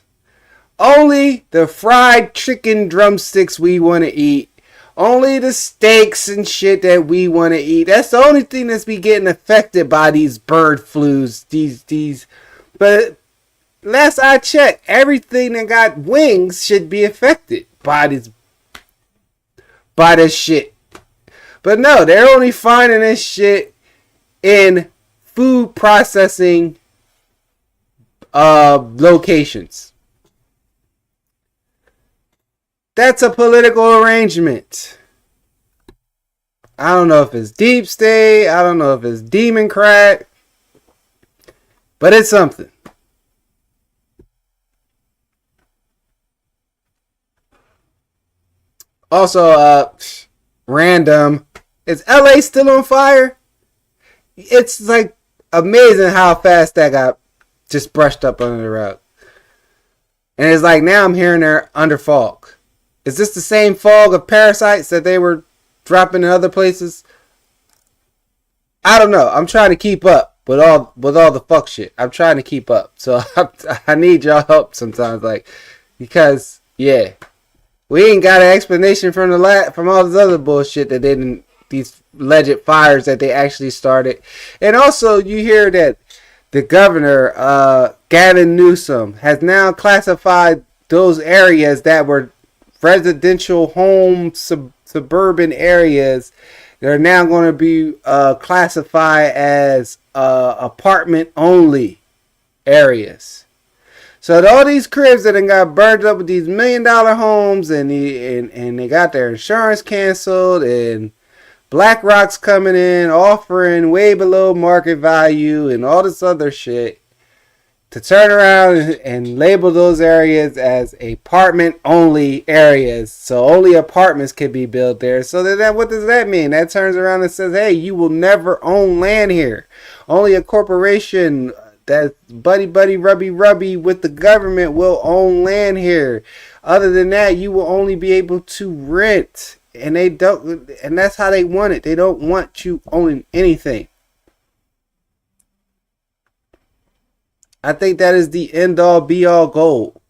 Only the fried chicken drumsticks we want to eat. Only the steaks and shit that we want to eat. That's the only thing that's be getting affected by these bird flus. But last I checked, everything that got wings should be affected by this shit. But no, they're only finding this shit in food processing locations. That's a political arrangement. I don't know if it's deep state. I don't know if it's democrat. But it's something. Also, random. Is LA still on fire? It's like amazing how fast that got just brushed up under the rug. And it's like now I'm hearing they're under fog. Is this the same fog of parasites that they were dropping in other places? I don't know. I'm trying to keep up with all the fuck shit. I'm trying to keep up. So I need y'all help sometimes, like, because yeah, we ain't got an explanation from from all this other bullshit that they didn't, these alleged fires that they actually started. And also you hear that the governor, Gavin Newsom, has now classified those areas that were residential home suburban areas. They're now going to be classified as apartment only areas. So all these cribs that got burned up with these $1 million homes, and they got their insurance canceled, and BlackRock's coming in offering way below market value and all this other shit, to turn around and label those areas as apartment only areas. So only apartments can be built there. So then what does that mean? That turns around and says, hey, you will never own land here. Only a corporation that's buddy rubby with the government will own land here. Other than that, you will only be able to rent. And they don't, and that's how they want it. They don't want you owning anything. I think that is the end all be all goal.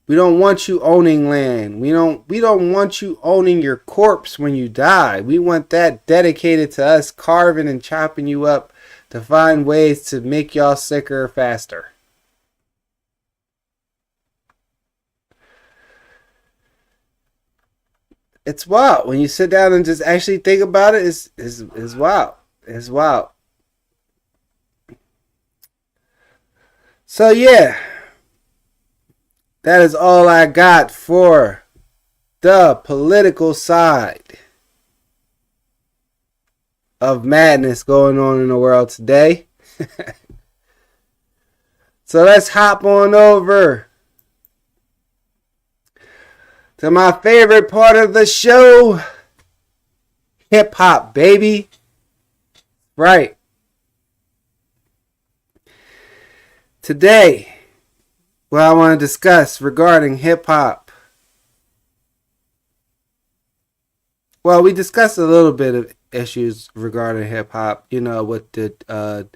We don't want you owning land. We don't want you owning your corpse when you die. We want that dedicated to us carving and chopping you up to find ways to make y'all sicker faster. It's wild. When you sit down and just actually think about it, it's wild. It's wild. So yeah, that is all I got for the political side of madness going on in the world today. So let's hop on over to my favorite part of the show, hip hop, baby. Right. Today, what I want to discuss regarding hip hop. Well, we discussed a little bit of issues regarding hip hop, with the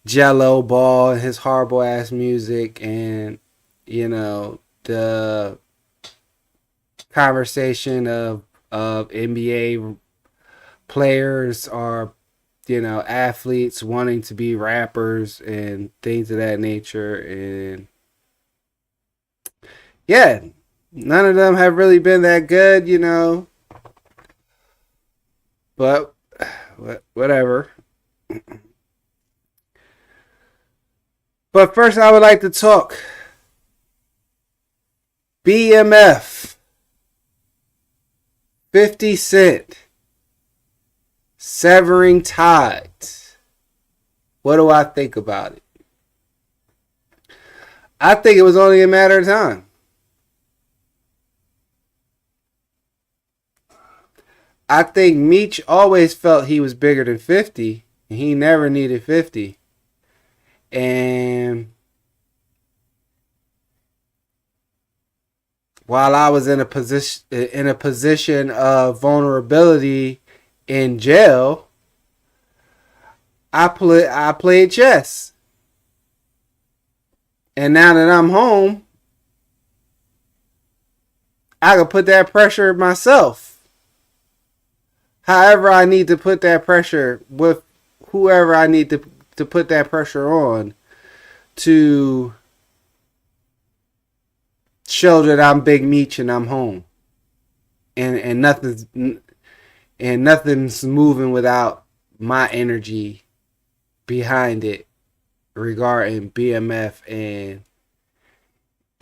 Jello Ball and his horrible ass music, and the conversation of NBA players or athletes wanting to be rappers and things of that nature. And yeah, none of them have really been that good, you know. But whatever. But first, I would like to talk BMF, 50 Cent, Severing Tides. What do I think about it? I think it was only a matter of time. I think Meech always felt he was bigger than 50, and he never needed 50. And while I was in a position of vulnerability in jail, I played chess. And now that I'm home, I can put that pressure myself. However I need to put that pressure with whoever I need to put that pressure on to show that I'm Big Meech and I'm home. And nothing's moving without my energy behind it regarding BMF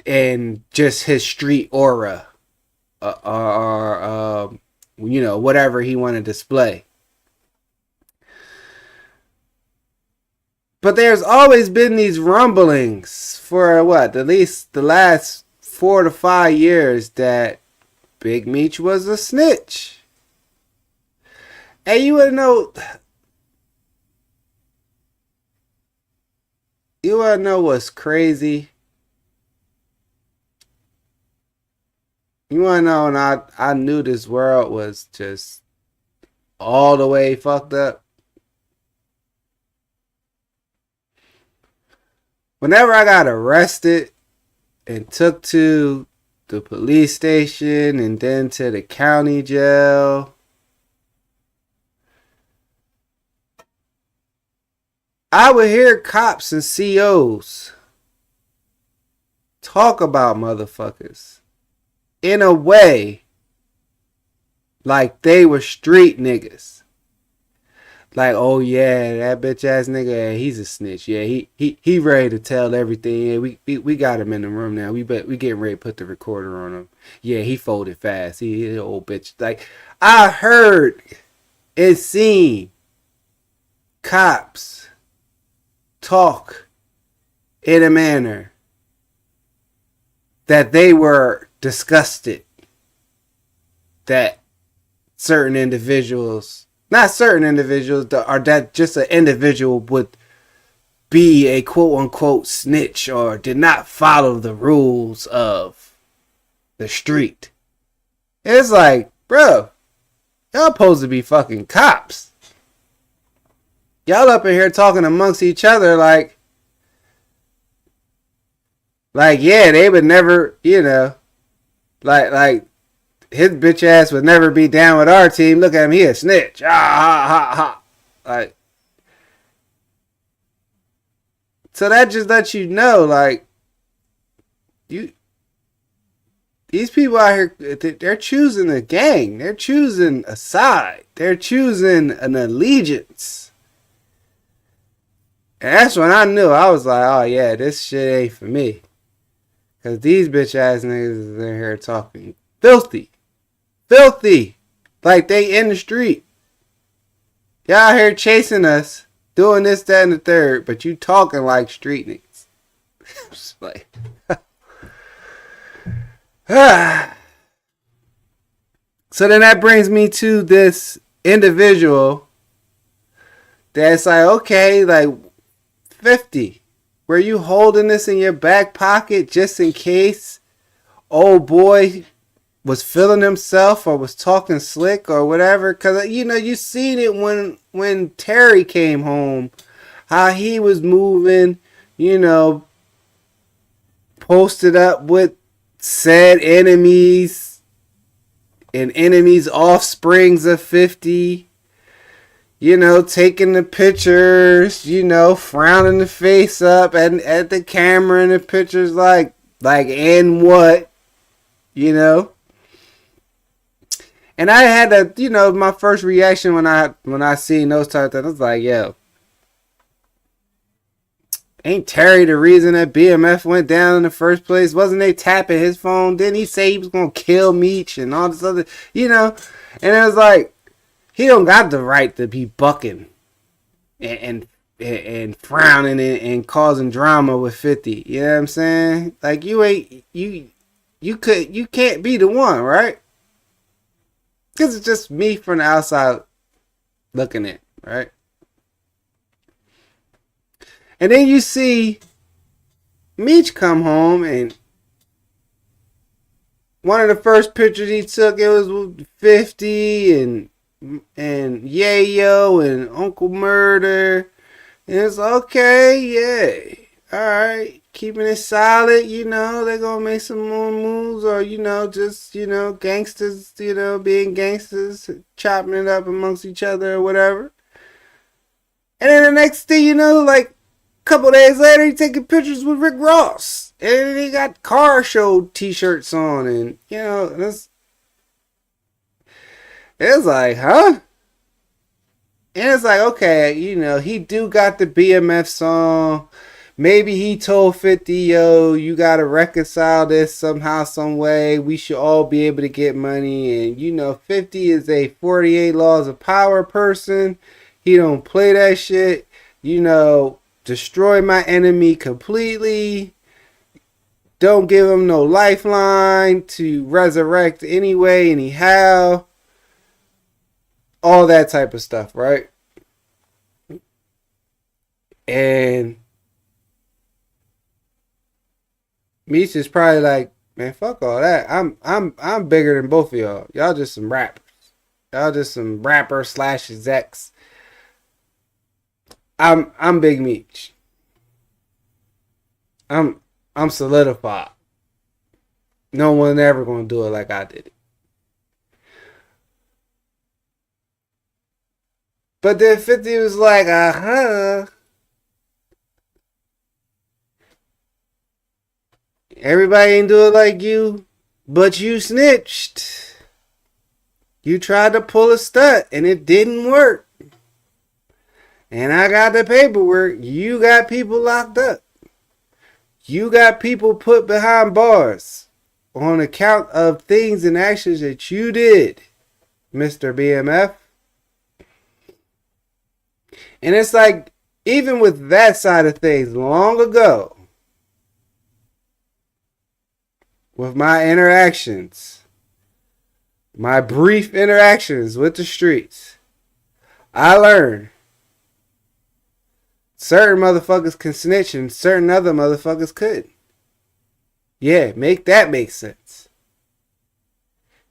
and just his street aura or you know, whatever he want to display. But there's always been these rumblings for what, at least the last 4 to 5 years that Big Meech was a snitch. And you wanna know what's crazy? You wanna know when I knew this world was just all the way fucked up? Whenever I got arrested and took to the police station and then to the county jail, I would hear cops and COs talk about motherfuckers in a way like they were street niggas. Like, oh yeah, that bitch ass nigga, he's a snitch. Yeah, he ready to tell everything. Yeah, we got him in the room now. We getting ready to put the recorder on him. Yeah, he folded fast. He an old bitch. Like, I heard and seen cops talk in a manner that they were disgusted that certain individuals, not certain individuals, or that just an individual would be a quote unquote snitch or did not follow the rules of the street. It's like, bro, y'all supposed to be fucking cops. Y'all up in here talking amongst each other like yeah, they would never, you know, like his bitch ass would never be down with our team. Look at him, he a snitch. Ah, ha, ha, ha. Like, so that just lets you know, like, these people out here, they're choosing a gang. They're choosing a side. They're choosing an allegiance. And that's when I knew. I was like, oh yeah, this shit ain't for me. Because these bitch ass niggas is in here talking filthy. Filthy. Like they in the street. Y'all out here chasing us. Doing this, that, and the third. But you talking like street niggas. It's like. So then that brings me to this individual. That's like, okay, like 50. Were you holding this in your back pocket just in case old boy was feeling himself or was talking slick or whatever? Because, you know, you seen it when Terry came home, how he was moving, you know, posted up with said enemies and enemies' offsprings of 50. You know, taking the pictures, you know, frowning the face up at the camera in the pictures like, and what? you know. And I had a, my first reaction when I seen those type of things, I was like, yo, ain't Terry the reason that BMF went down in the first place? Wasn't they tapping his phone? Didn't he say he was gonna kill Meech and all this other, And it was like, he don't got the right to be bucking and frowning and causing drama with 50. You know what I'm saying? Like you can't be the one, right? Because it's just me from the outside looking in, right? And then you see Meech come home, and one of the first pictures he took, it was with 50 and Yayo and Uncle Murder. And it's okay, yeah. Alright, keeping it solid, they're gonna make some more moves, or, just, gangsters, being gangsters, chopping it up amongst each other or whatever. And then the next thing you know, like, couple days later, he taking pictures with Rick Ross, and he got car show t-shirts on, and it's like, huh? And it's like, okay, he do got the BMF song. Maybe he told 50, yo, you gotta reconcile this somehow, some way. We should all be able to get money. And 50 is a 48 laws of power person. He don't play that shit. Destroy my enemy completely. Don't give him no lifeline to resurrect anyway, anyhow. All that type of stuff, right? And Meech is probably like, man, fuck all that. I'm bigger than both of y'all. Y'all just some rappers. Y'all just some rapper / execs. I'm Big Meech. I'm solidified. No one ever gonna do it like I did it. But then 50 was like, everybody ain't do it like you, but you snitched. You tried to pull a stunt and it didn't work. And I got the paperwork. You got people locked up. You got people put behind bars on account of things and actions that you did, Mr. BMF. And it's like, even with that side of things, long ago, with my interactions, my brief interactions with the streets, I learned certain motherfuckers can snitch and certain other motherfuckers couldn't. Yeah, make sense.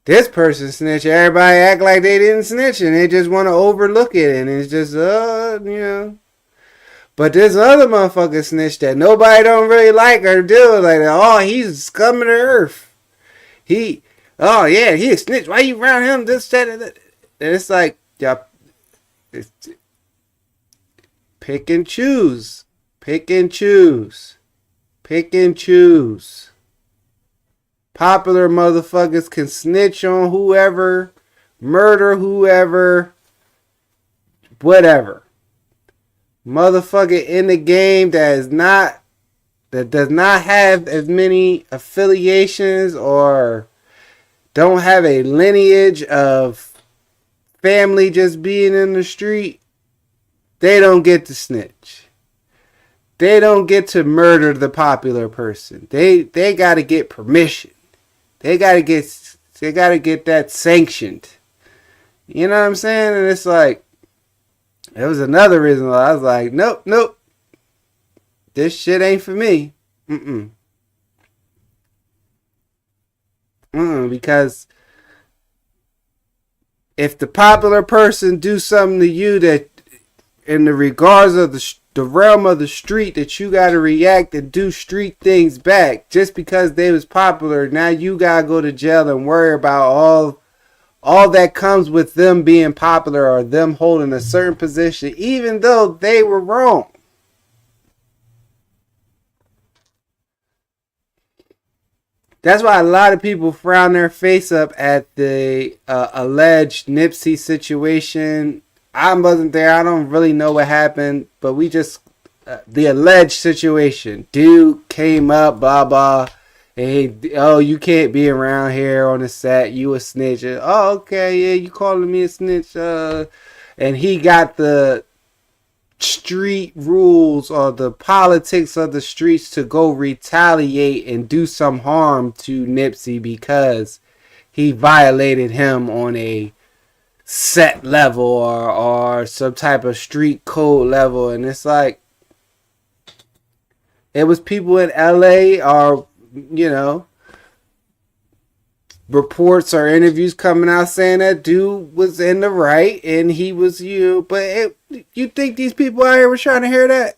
This person snitch, everybody act like they didn't snitch and they just want to overlook it, and it's just, But this other motherfucker snitch that nobody don't really like or deal with, like, oh, he's scum of the earth. He a snitch. Why you around him? This, that, and that. And it's like, yeah, pick and choose. Pick and choose. Pick and choose. Popular motherfuckers can snitch on whoever, murder whoever, whatever. Motherfucker in the game that does not have as many affiliations or don't have a lineage of family just being in the street, they don't get to snitch. They don't get to murder the popular person. They got to get permission. They got to get that sanctioned. You know what I'm saying? And it's like, it was another reason why I was like, nope. This shit ain't for me. Because if the popular person do something to you that in the regards of the realm of the street, that you got to react and do street things back just because they was popular, now you got to go to jail and worry about all that comes with them being popular or them holding a certain position, even though they were wrong. That's why a lot of people frown their face up at the alleged Nipsey situation. I wasn't there. I don't really know what happened, but we just the alleged situation. Dude came up, blah blah, and he, oh, you can't be around here on the set. You a snitch. Oh, okay, yeah, you calling me a snitch. And he got the street rules or the politics of the streets to go retaliate and do some harm to Nipsey because he violated him on a set level or some type of street code level. And it's like, it was people in LA or, you know, reports or interviews coming out saying that dude was in the right and he was you. But you think these people out here were trying to hear that?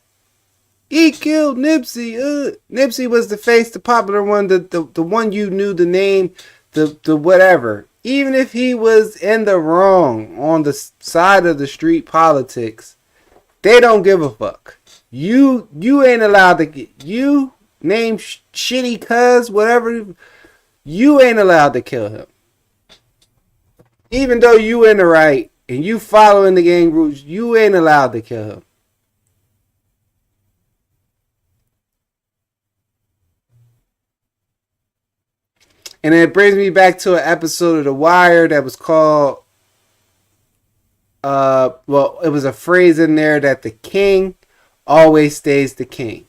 He killed Nipsey. Nipsey was the face, the popular one, the one you knew the name, the whatever. Even if he was in the wrong on the side of the street politics, they don't give a fuck. You ain't allowed to get, you name shitty cuz whatever. You ain't allowed to kill him. Even though you in the right and you following the gang rules, you ain't allowed to kill him. And it brings me back to an episode of The Wire that was called, well, it was a phrase in there that the king always stays the king.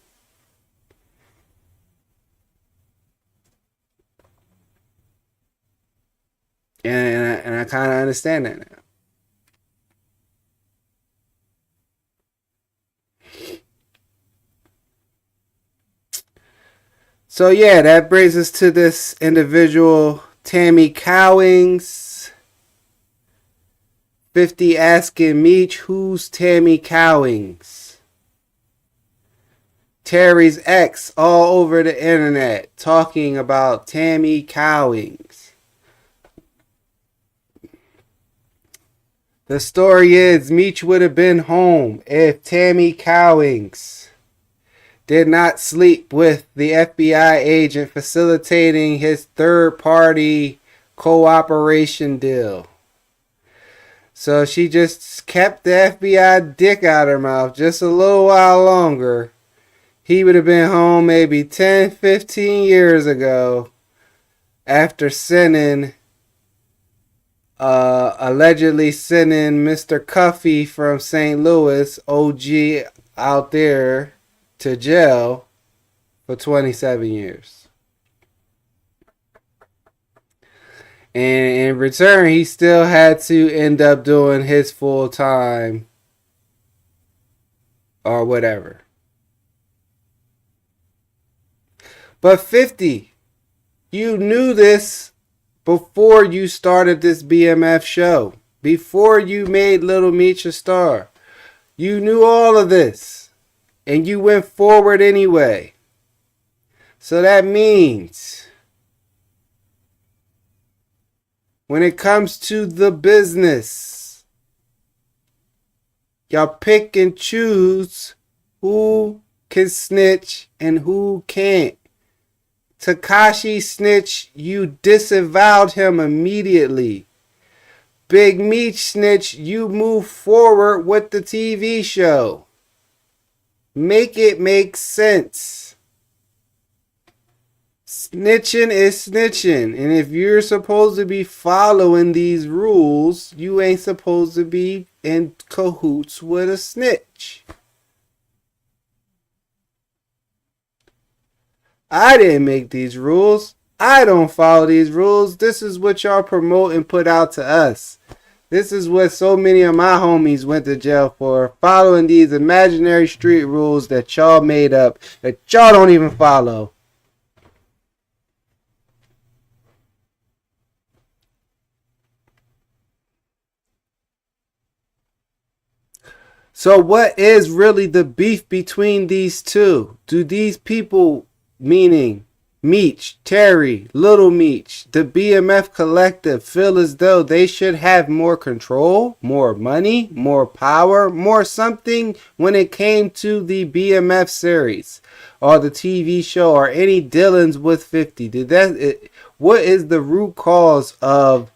And I kind of understand that now. So yeah, that brings us to this individual, Tammy Cowings. 50 asking Meech, who's Tammy Cowings? Terry's ex all over the internet talking about Tammy Cowings. The story is Meech would have been home if Tammy Cowings did not sleep with the FBI agent facilitating his third-party cooperation deal. So she just kept the FBI dick out her mouth just a little while longer. He would have been home maybe 10, 15 years ago after allegedly sending Mr. Cuffy from St. Louis, OG out there, to jail for 27 years. And in return, he still had to end up doing his full time or whatever. But 50, you knew this before you started this BMF show. Before you made Little Meech a star. You knew all of this. And you went forward anyway. So that means when it comes to the business, y'all pick and choose who can snitch and who can't. Tekashi snitch, you disavowed him immediately. Big Meech snitch, you move forward with the TV show. Make it make sense. Snitching is snitching. And if you're supposed to be following these rules, you ain't supposed to be in cahoots with a snitch. I didn't make these rules. I don't follow these rules. This is what y'all promote and put out to us. This is what so many of my homies went to jail for. Following these imaginary street rules that y'all made up. That y'all don't even follow. So what is really the beef between these two? Do these people, meaning Meech, Terry, Little Meech, the BMF collective feel as though they should have more control, more money, more power, more something when it came to the BMF series or the TV show or any dealings with 50. What is the root cause of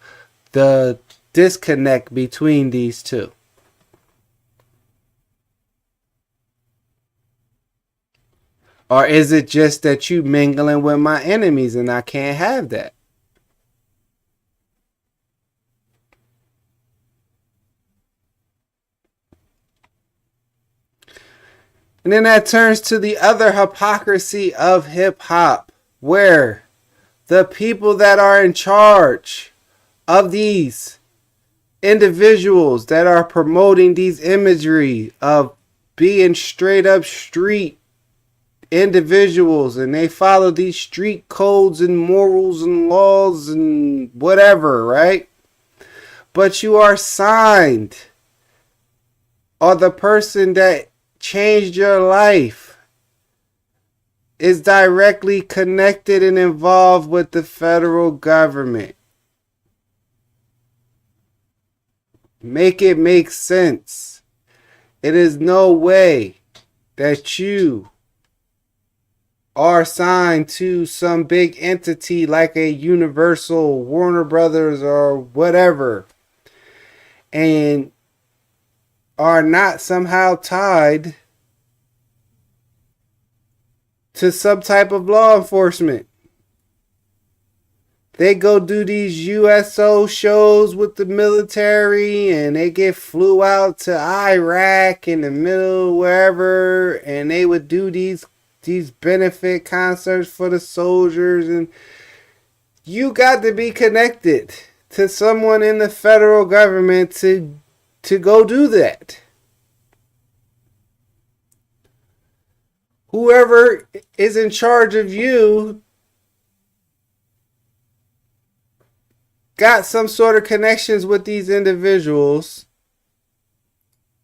the disconnect between these two? Or is it just that you mingling with my enemies and I can't have that? And then that turns to the other hypocrisy of hip hop, where the people that are in charge of these individuals that are promoting these imagery of being straight up street individuals, and they follow these street codes and morals and laws and whatever, right? But you are signed, or the person that changed your life is directly connected and involved with the federal government. Make it make sense. It is no way that you are signed to some big entity like a Universal, Warner Brothers, or whatever, and are not somehow tied to some type of law enforcement. They go do these USO shows with the military, and they get flew out to Iraq in the middle, wherever, and they would do these benefit concerts for the soldiers, and you got to be connected to someone in the federal government to go do that. Whoever is in charge of you got some sort of connections with these individuals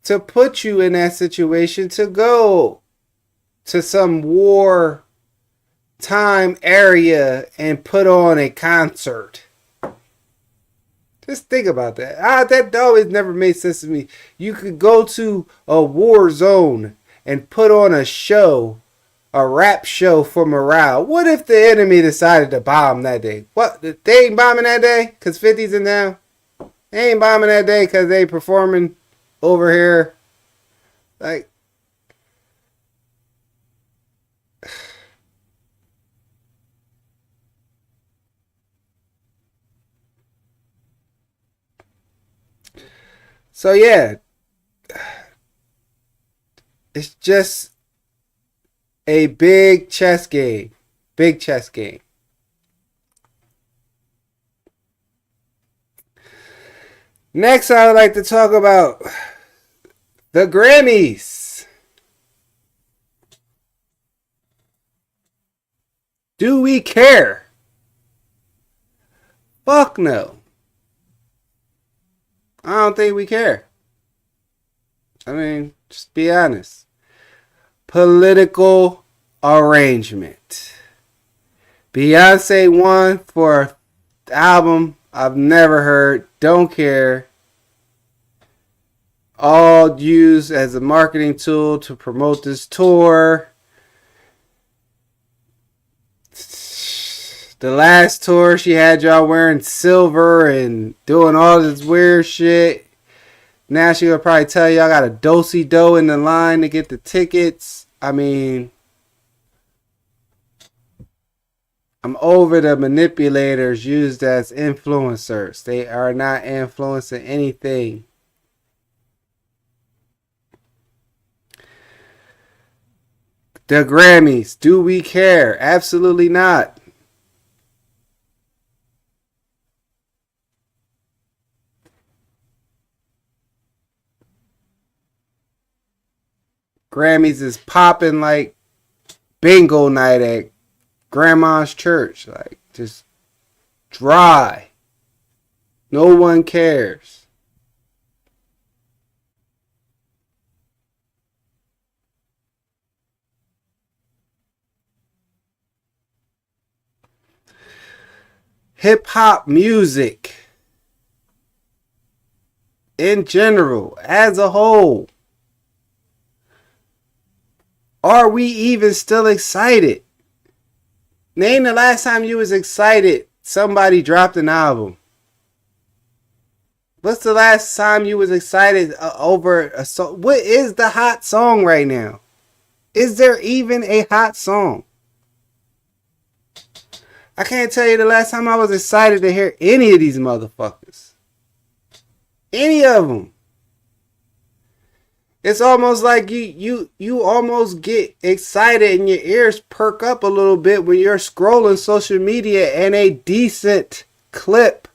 to put you in that situation to go to some war time area and put on a concert. Just think about that. That always never made sense to me. You could go to a war zone and put on a show, a rap show for morale. What if the enemy decided to bomb that day? What? They ain't bombing that day because 50's in town? They ain't bombing that day because they performing over here. Like, so yeah, it's just a big chess game. Big chess game. Next, I would like to talk about the Grammys. Do we care? Fuck no. I don't think we care. I mean, just be honest. Political arrangement. Beyonce won for the album I've never heard, don't care. All used as a marketing tool to promote this tour. The last tour, she had y'all wearing silver and doing all this weird shit. Now she will probably tell y'all got a do-si-do in the line to get the tickets. I mean, I'm over the manipulators used as influencers. They are not influencing anything. The Grammys, do we care? Absolutely not. Grammys is popping like bingo night at grandma's church. Like, just dry. No one cares. hip hop music in general, as a whole, are we even still excited? Name the last time you was excited somebody dropped an album. What's the last time you was excited over a song? What is the hot song right now? Is there even a hot song? I can't tell you the last time I was excited to hear any of these motherfuckers. Any of them. It's almost like you almost get excited and your ears perk up a little bit when you're scrolling social media and a decent clip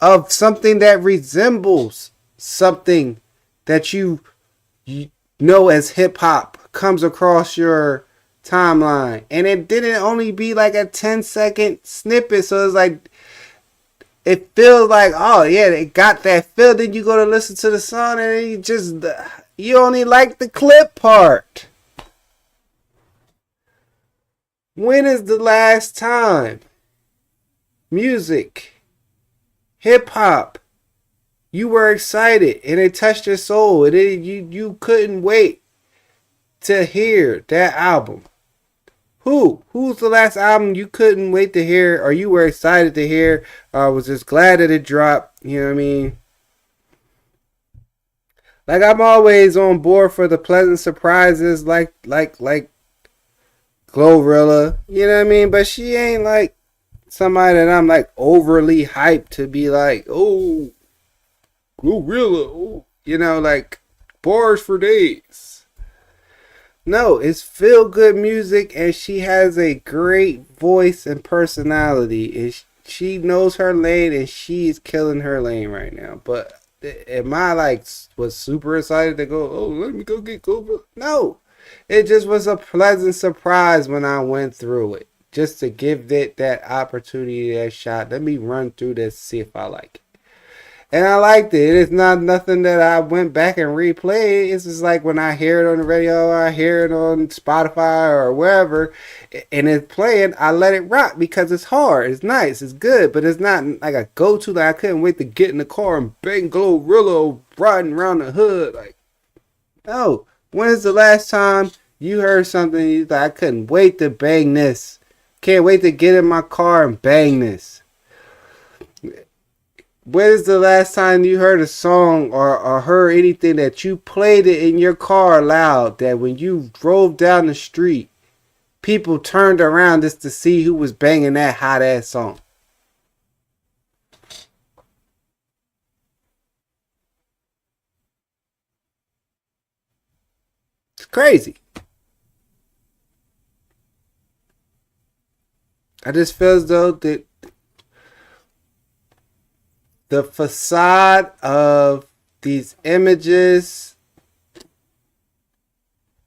of something that resembles something that you know as hip hop comes across your timeline. And it didn't only be like a 10-second snippet, so it's like it feels like, oh yeah, it got that feel. Then you go to listen to the song and you only like the clip part. When is the last time music, hip hop, you were excited and it touched your soul and you couldn't wait to hear that album? Who's the last album you couldn't wait to hear, or you were excited to hear, was just glad that it dropped? You know what I mean? Like, I'm always on board for the pleasant surprises, like Glorilla. You know what I mean? But she ain't like somebody that I'm like overly hyped to be like, oh, Glorilla, oh, you know, like bars for days. No, it's feel good music, and she has a great voice and personality. And she knows her lane, and she's killing her lane right now. But am I like was super excited to go? Oh, let me go get Glorilla. No, it just was a pleasant surprise when I went through it, just to give it that opportunity, that shot. Let me run through this, see if I like it. And I liked it. It's not nothing that I went back and replayed. It's just like when I hear it on the radio, I hear it on Spotify or wherever, and it's playing, I let it rock because it's hard. It's nice. It's good. But it's not like a go-to. Like, I couldn't wait to get in the car and bang Glorilla riding around the hood. Like, no. When is the last time you heard something you thought, I couldn't wait to bang this? Can't wait to get in my car and bang this? When is the last time you heard a song or heard anything that you played it in your car loud, that when you drove down the street, people turned around just to see who was banging that hot ass song? It's crazy. I just feel as though that the facade of these images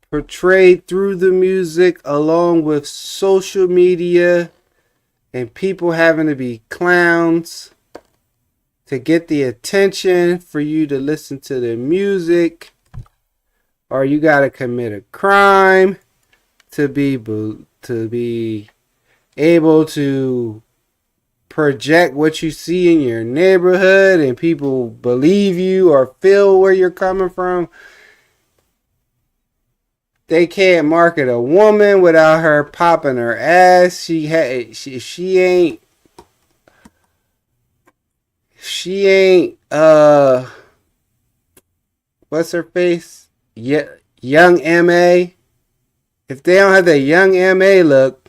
portrayed through the music, along with social media and people having to be clowns to get the attention for you to listen to their music, or you gotta commit a crime to be able to project what you see in your neighborhood and people believe you or feel where you're coming from. They can't market a woman without her popping her ass. She ain't what's her face? Yeah, young MA. If they don't have the young MA look,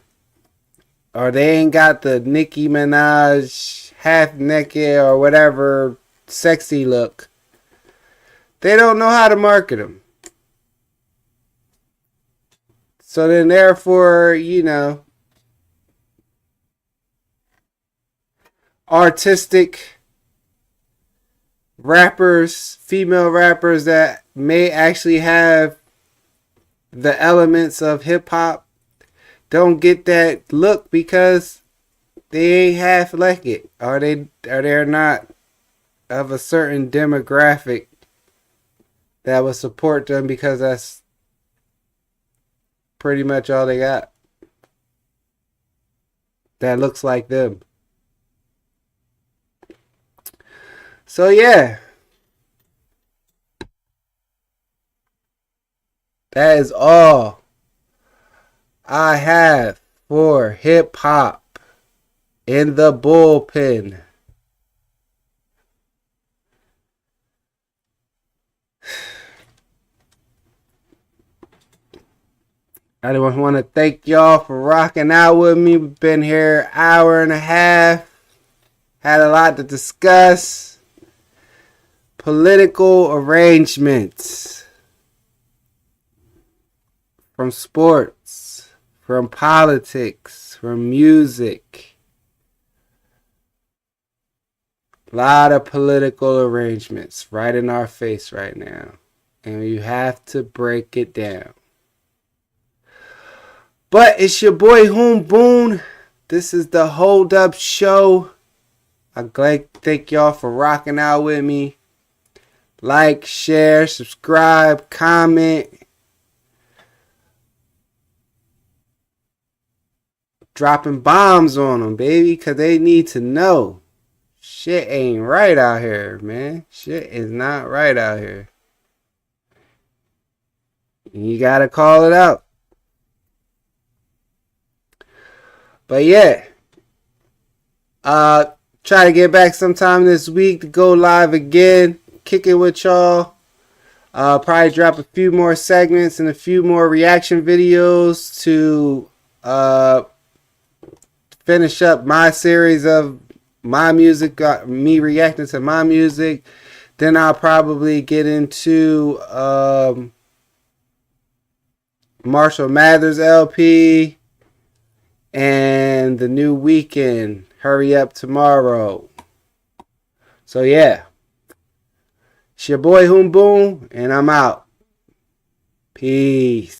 or they ain't got the Nicki Minaj half naked or whatever sexy look, they don't know how to market them. So then therefore, you know, artistic rappers, female rappers that may actually have the elements of hip hop, don't get that look because they ain't half like it, or they're not of a certain demographic that would support them, because that's pretty much all they got that looks like them. So yeah, that is all I have for hip hop in the bullpen. I just want to thank y'all for rocking out with me. We've been here an hour and a half. Had a lot to discuss. Political arrangements. From sports. From politics. From music. A lot of political arrangements right in our face right now. And you have to break it down. But it's your boy Hoon Boon. This is the Hold Up Show. I'd like to thank y'all for rocking out with me. Like, share, subscribe, comment. Dropping bombs on them, baby, because they need to know. Shit ain't right out here, man. Shit is not right out here. You gotta call it out. But yeah, try to get back sometime this week to go live again, kick it with y'all. Probably drop a few more segments and a few more reaction videos to finish up my series of my music, me reacting to my music. Then I'll probably get into Marshall Mathers LP. And the new Weekend, Hurry Up Tomorrow. So yeah, it's your boy Hoon Boon, and I'm out. Peace.